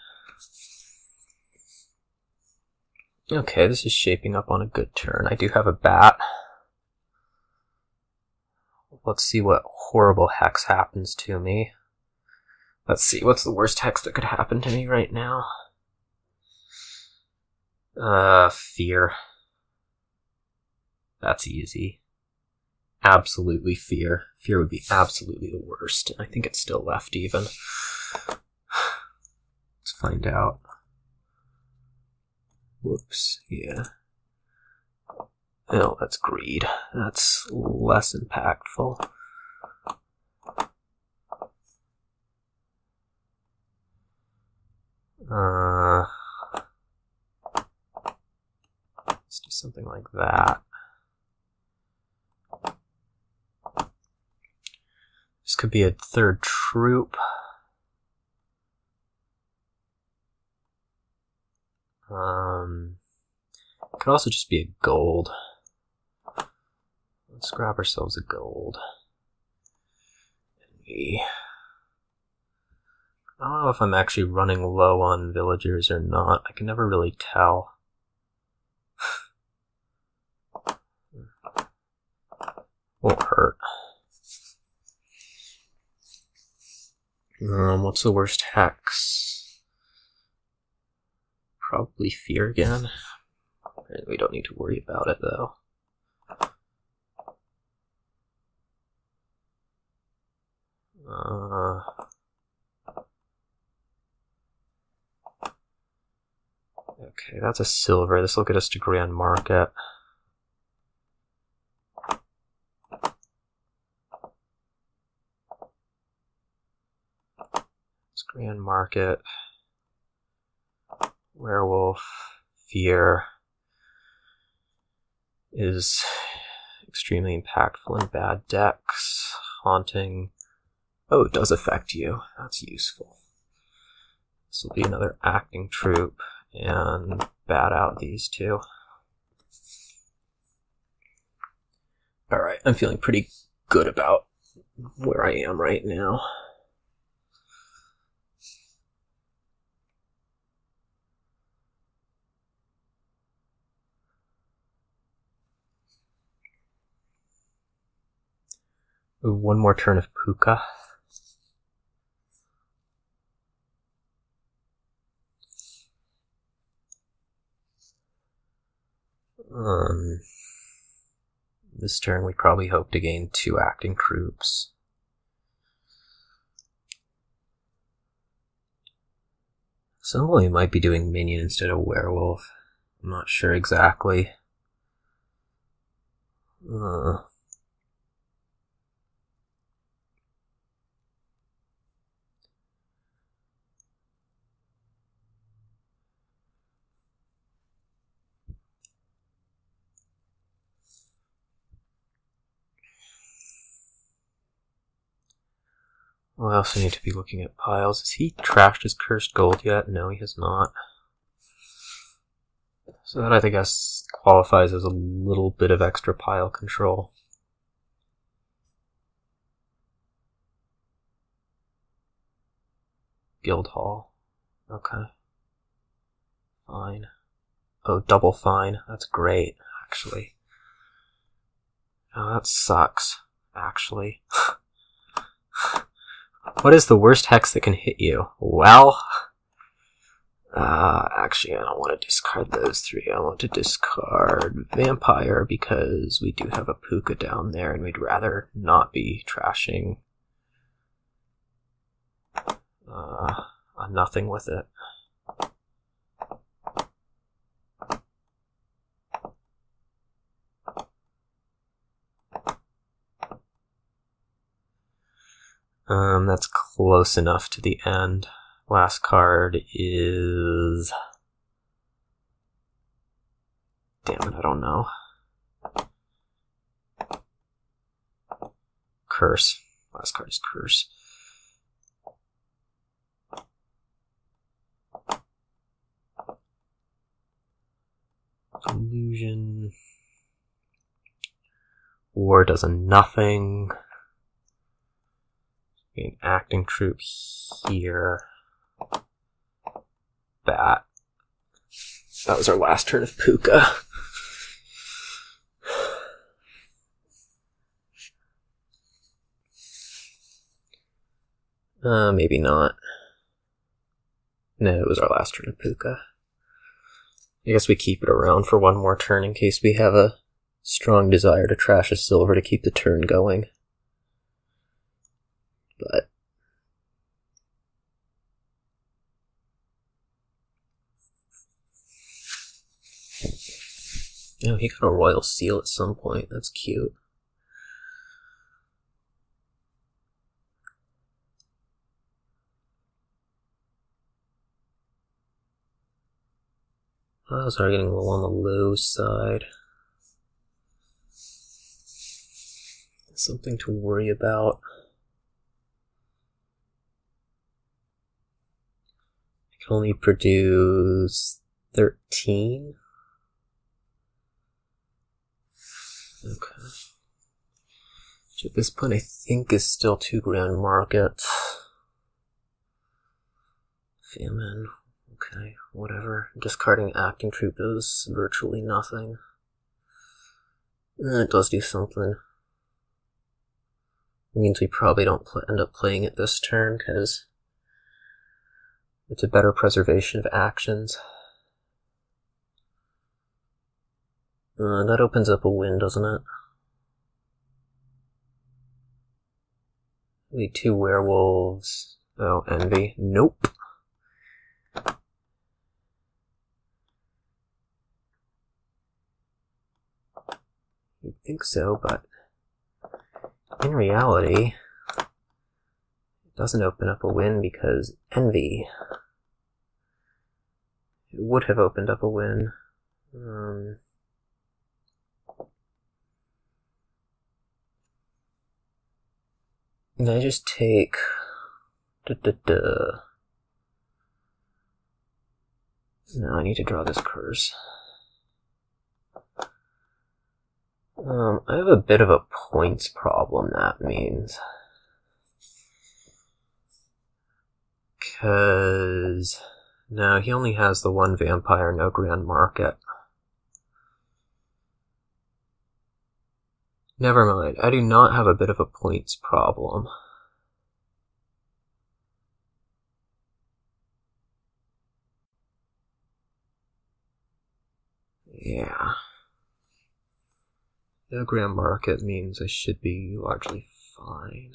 Okay, this is shaping up on a good turn. I do have a bat. Let's see what horrible hex happens to me. Let's see, what's the worst hex that could happen to me right now? Fear. That's easy. Absolutely fear. Fear would be absolutely the worst. I think it's still left even. Let's find out. Whoops, yeah. Oh, that's greed. That's less impactful. Let's do something like that. This could be a third troop. It could also just be a gold. Let's grab ourselves a gold. I don't know if I'm actually running low on villagers or not. I can never really tell. Won't hurt. What's the worst hex? Probably fear again. We don't need to worry about it though. Okay, that's a silver. This will get us to Grand Market. It's Grand Market. Werewolf. Fear is extremely impactful in bad decks. Haunting. Oh, it does affect you. That's useful. This will be another acting troupe, and bat out these two. Alright, I'm feeling pretty good about where I am right now. Ooh, one more turn of puka. This turn we probably hope to gain 2 acting troupes. Somebody might be doing minion instead of werewolf. I'm not sure exactly. Well, I also need to be looking at piles. Has he trashed his cursed gold yet? No, he has not. So that I guess qualifies as a little bit of extra pile control. Guildhall. Okay. Fine. Oh, double fine. That's great, actually. Oh, that sucks, actually. What is the worst hex that can hit you? Well, actually, I don't want to discard those 3. I want to discard Vampire because we do have a Puka down there and we'd rather not be trashing a nothing with it. That's close enough to the end. Last card is... Damn it, I don't know. Curse. Last card is Curse. Illusion. War does a nothing. An acting troupe here. Bat. That was our last turn of Puka. Maybe not. No, it was our last turn of Puka. I guess we keep it around for one more turn in case we have a strong desire to trash a silver to keep the turn going. But oh, he got a royal seal at some point. That's cute. I was already getting a little on the low side. Something to worry about. I can only produce 13. Okay. Which at this point I think is still 2 grand market. Famine. Okay, whatever. Discarding acting troupe does virtually nothing. It does do something. It means we probably don't end up playing it this turn, because it's a better preservation of actions. That opens up a win, doesn't it? We need 2 werewolves. Oh, envy. Nope. You'd think so, but in reality, it doesn't open up a win because envy. It would have opened up a win. And I just take... No, I need to draw this curse. I have a bit of a points problem, that means. Because... No, he only has the one vampire, no grand market. Never mind, I do not have a bit of a points problem. Yeah. No grand market means I should be largely fine.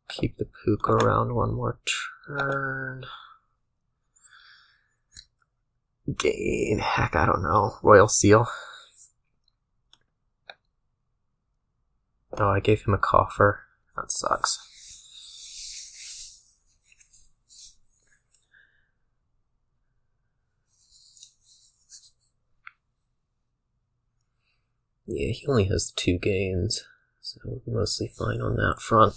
Keep the puka around one more turn. Gain, heck, I don't know. Royal Seal. Oh, I gave him a coffer. That sucks. Yeah, he only has 2 gains, so mostly fine on that front.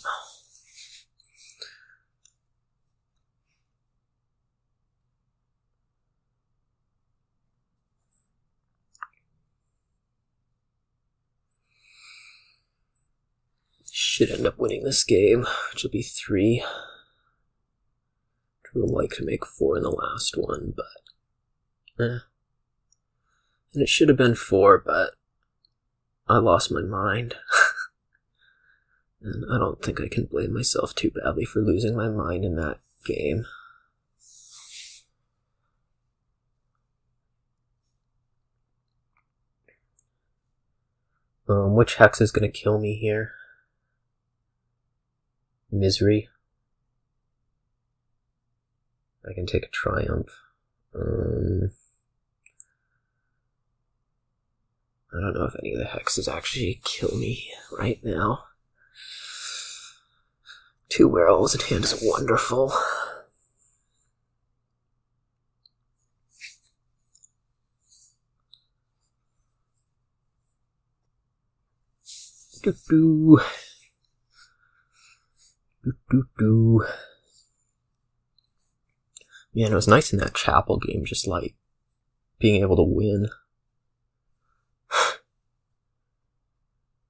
Should end up winning this game, which will be 3. Drew would like to make 4 in the last one, but... And it should have been 4, but I lost my mind. And I don't think I can blame myself too badly for losing my mind in that game. Which hex is going to kill me here? Misery. I can take a triumph. I don't know if any of the hexes actually kill me right now. 2 werewolves in hand is wonderful. Doo-doo. Doo-doo-doo. Man, it was nice in that chapel game, just like being able to win.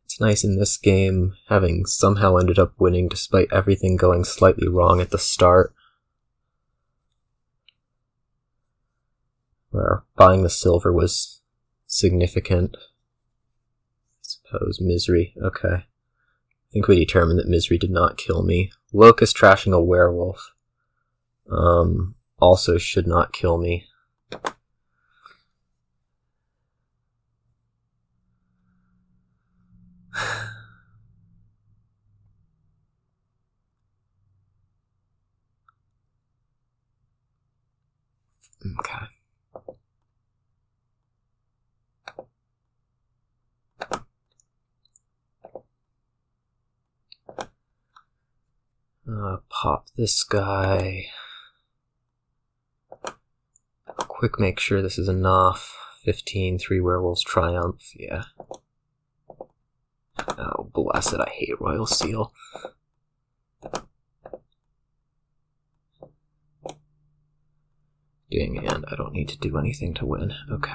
It's nice in this game having somehow ended up winning despite everything going slightly wrong at the start. Where buying the silver was significant. I suppose misery, okay. I think we determined that misery did not kill me. Locust trashing a werewolf. Also should not kill me. Okay. Pop this guy. Quick make sure this is enough. 15, 3 werewolves triumph, yeah. Oh, bless it, I hate Royal Seal. Dang, and I don't need to do anything to win. Okay.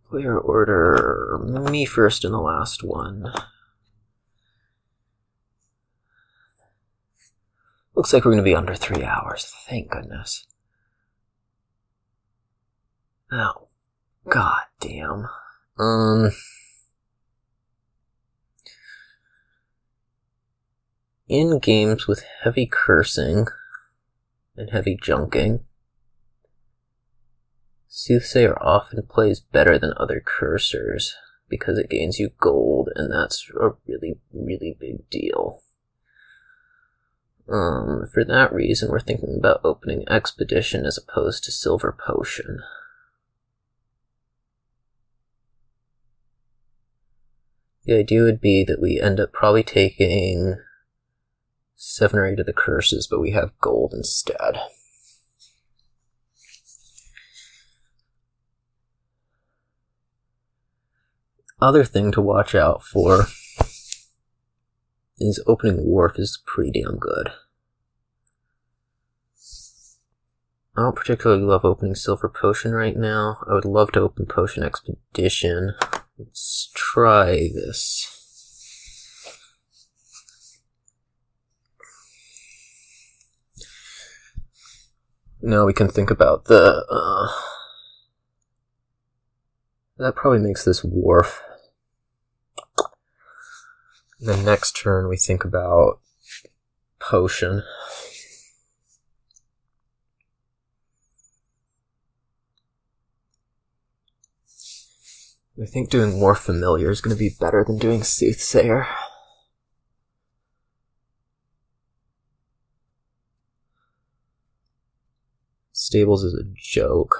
Player order, me first in the last one. Looks like we're going to be under 3 hours, thank goodness. Oh, god damn. In games with heavy cursing and heavy junking, Soothsayer often plays better than other cursors because it gains you gold, and that's a really, really big deal. For that reason, we're thinking about opening Expedition as opposed to Silver Potion. The idea would be that we end up probably taking 7 or 8 of the curses, but we have gold instead. other thing to watch out for is opening Wharf is pretty damn good. I don't particularly love opening Silver Potion right now. I would love to open Potion Expedition. Let's try this. Now we can think about the, that probably makes this Wharf. And then next turn we think about Potion. I think doing Wharf Familiar is going to be better than doing Soothsayer. Stables is a joke.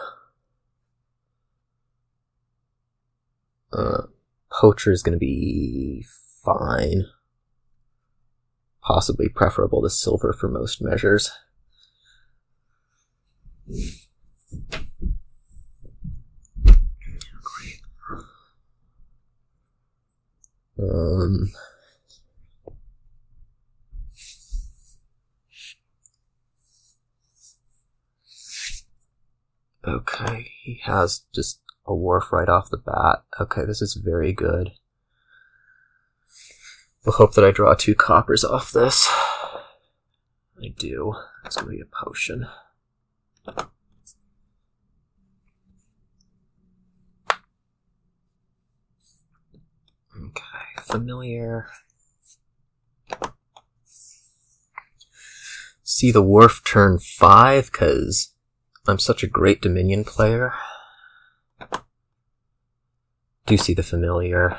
Poacher is going to be fine. Possibly preferable to Silver for most measures. Okay, he has just a Wharf right off the bat. Okay, this is very good. We'll hope that I draw 2 coppers off this. I do. It's going to be a Potion. Okay, Familiar. See the Wharf turn 5, because I'm such a great Dominion player. Do see the Familiar.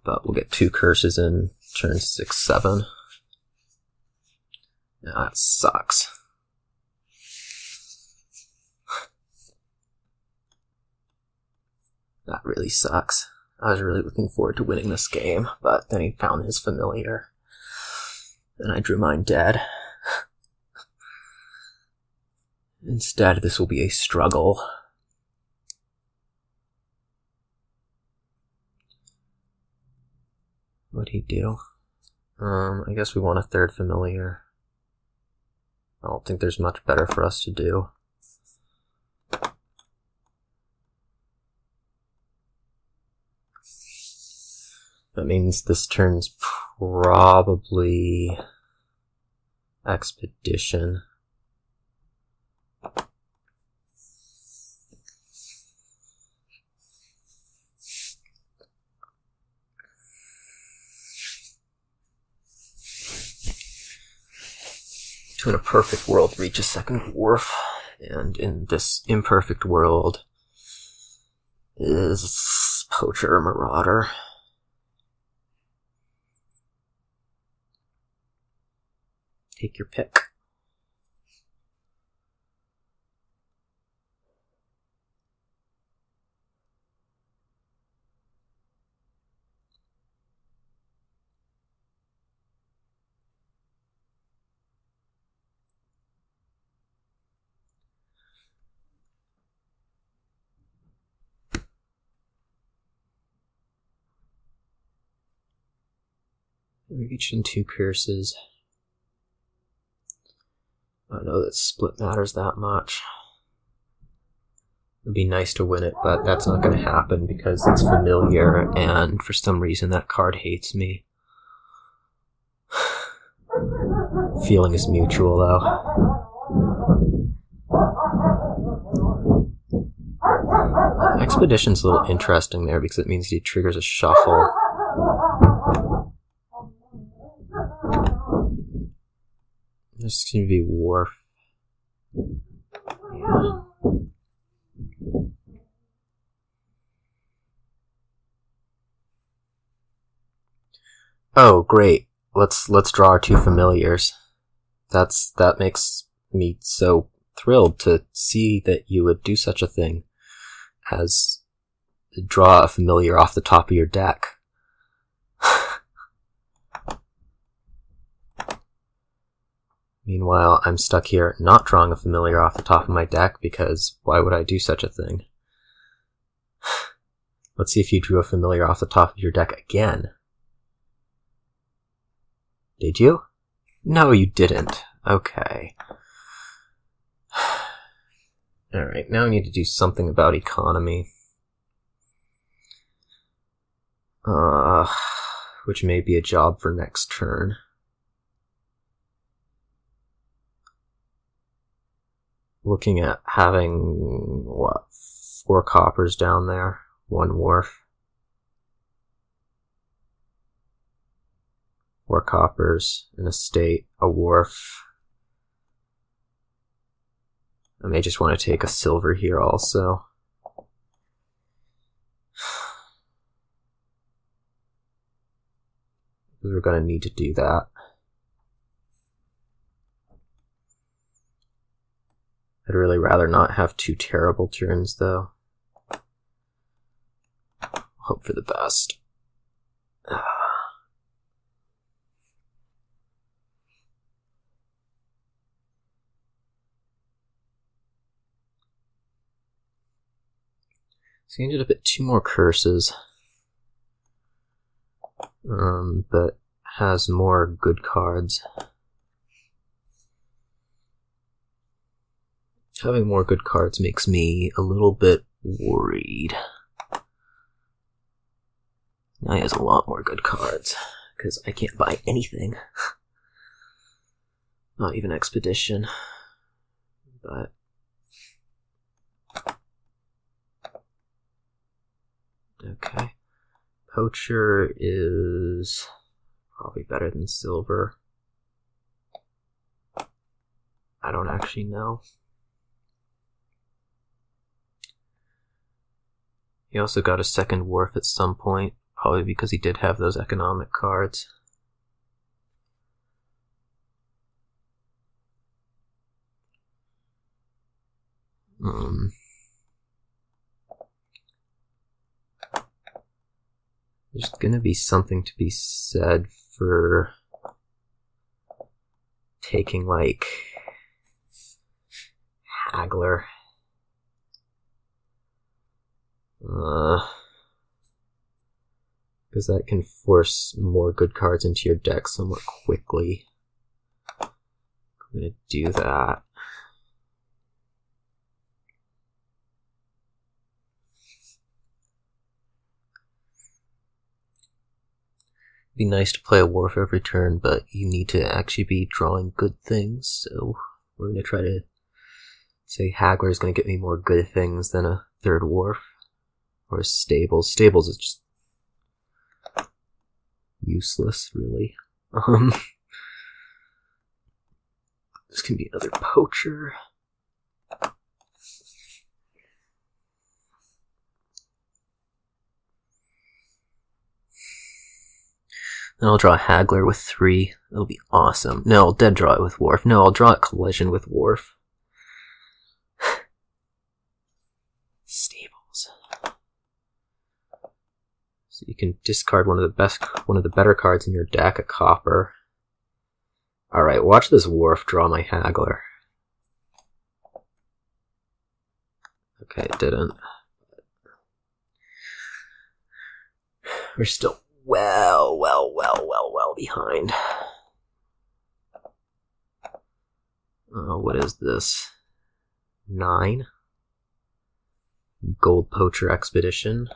But we'll get 2 curses in turn 6, 7. That sucks. That really sucks. I was really looking forward to winning this game, but then he found his Familiar. And I drew mine dead. Instead, this will be a struggle. What'd he do? I guess we want a 3rd Familiar. I don't think there's much better for us to do. That means this turn's probably Expedition. To in a perfect world reach a 2nd Wharf, and in this imperfect world is Poacher or Marauder. Take your pick. Reach in 2 curses. I don't know that split matters that much. It'd be nice to win it, but that's not going to happen because it's Familiar, and for some reason that card hates me. Feeling is mutual, though. Expedition's a little interesting there because it means he triggers a shuffle. This is going to be Wharf. Yeah. Oh, great. Let's draw our 2 Familiars. That makes me so thrilled to see that you would do such a thing as draw a Familiar off the top of your deck. Meanwhile, I'm stuck here not drawing a Familiar off the top of my deck because why would I do such a thing? Let's see if you drew a familiar off the top of your deck again. Did you? No, you didn't. Okay. Alright, now I need to do something about economy. Which may be a job for next turn. Looking at having, what, 4 coppers down there, 1 wharf. 4 coppers, an estate, a wharf. I may just want to take a silver here also. We're going to need to do that. I'd really rather not have 2 terrible turns, though. Hope for the best. So he ended up at 2 more curses. But has more good cards. Having more good cards makes me a little bit worried. Now he has a lot more good cards, because I can't buy anything. Not even Expedition. But okay. Poacher is probably better than silver. I don't actually know. He also got a second wharf at some point, probably because he did have those economic cards. There's gonna be something to be said for taking, like, Haggler. Because that can force more good cards into your deck somewhat quickly. I'm gonna do that. It'd be nice to play a wharf every turn, but you need to actually be drawing good things, so we're gonna try to say Haggler is gonna get me more good things than a 3rd wharf. Or Stables. Stables is just useless, really. This can be another Poacher. Then I'll draw Haggler with 3. It'll be awesome. No, I'll dead draw it with Wharf. No, I'll draw a Collision with Wharf. Stables. So you can discard one of the better cards in your deck, a Copper. Alright, watch this Wharf draw my Haggler. Okay, it didn't. We're still well behind. What is this? 9? Gold Poacher Expedition.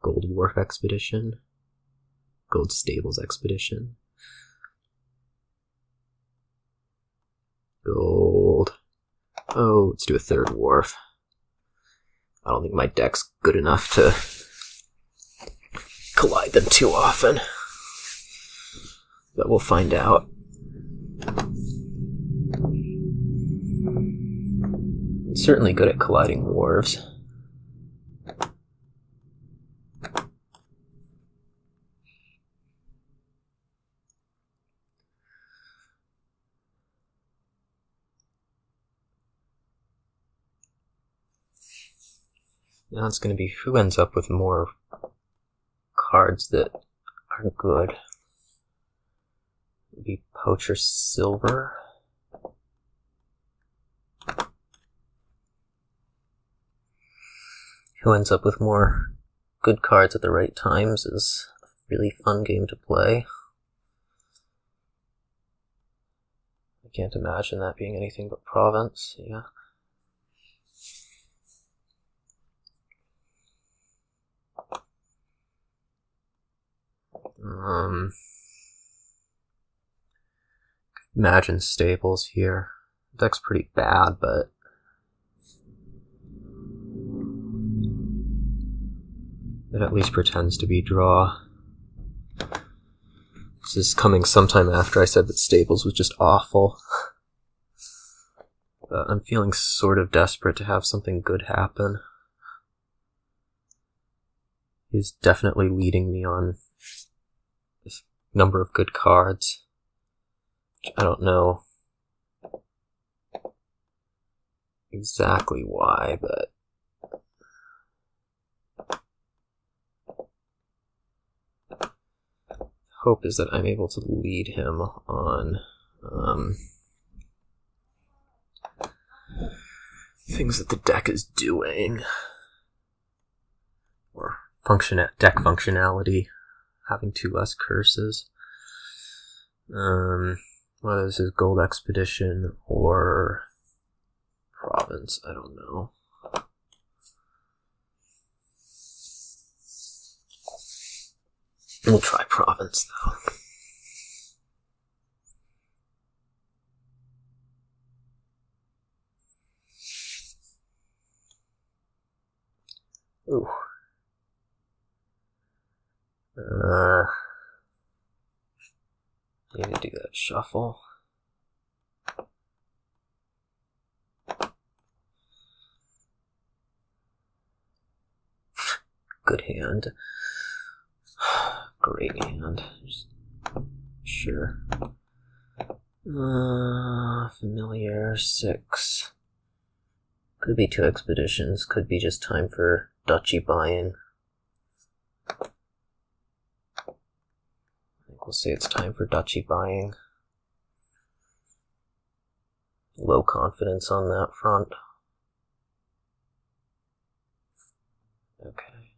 Gold Wharf Expedition. Gold Stables Expedition. Gold. Oh, let's do a 3rd Wharf. I don't think my deck's good enough to collide them too often. But we'll find out. I'm certainly good at colliding wharves. Now it's going to be who ends up with more cards that are good. Maybe Poacher Silver. who ends up with more good cards at the right times is a really fun game to play. I can't imagine that being anything but province, yeah. Imagine Stables here. Deck's pretty bad, but it at least pretends to be draw. This is coming sometime after I said that Stables was just awful. But I'm feeling sort of desperate to have something good happen. He's definitely leading me on this number of good cards. I don't know exactly why, but hope is that I'm able to lead him on things that the deck is doing, or deck functionality, having 2 less curses. Whether this is Gold Expedition or Province, I don't know. We'll try Province, though. Ooh. Need to do that shuffle. Good hand. Great hand. Sure. Familiar 6. Could be 2 expeditions. Could be just time for duchy buying. We'll say it's time for duchy buying. Low confidence on that front. Okay.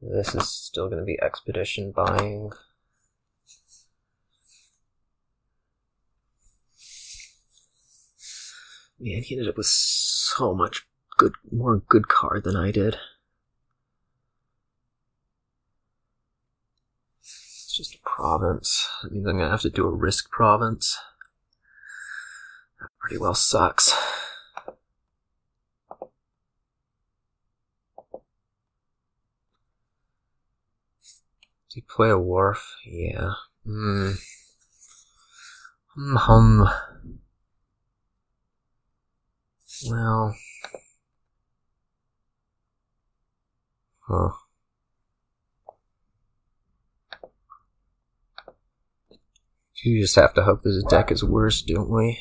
This is still going to be expedition buying. Man, he ended up with so much more good card than I did. Just a province. That means I'm gonna have to do a risk province. That pretty well sucks. Does he play a wharf? Yeah. Well. Huh. You just have to hope this deck is worse, don't we?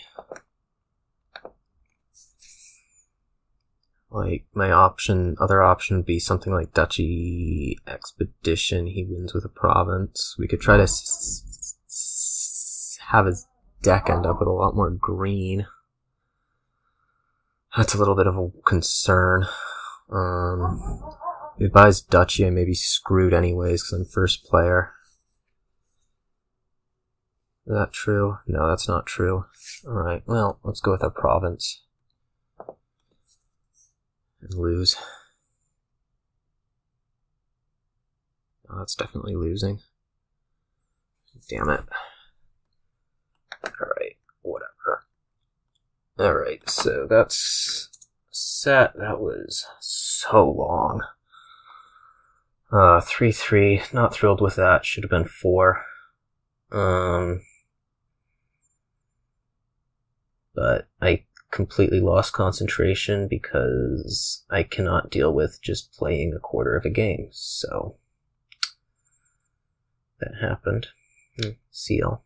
Like, my other option would be something like Duchy Expedition. He wins with a province. We could try to have his deck end up with a lot more green. That's a little bit of a concern. If he buys Duchy, I may be screwed anyways because I'm first player. Is that true? No, that's not true. Alright, well, let's go with a province. And lose. Oh, that's definitely losing. Damn it. Alright, whatever. Alright, so that's set. That was so long. 3-3. Not thrilled with that. Should have been 4. But I completely lost concentration because I cannot deal with just playing a quarter of a game. So that happened. See y'all.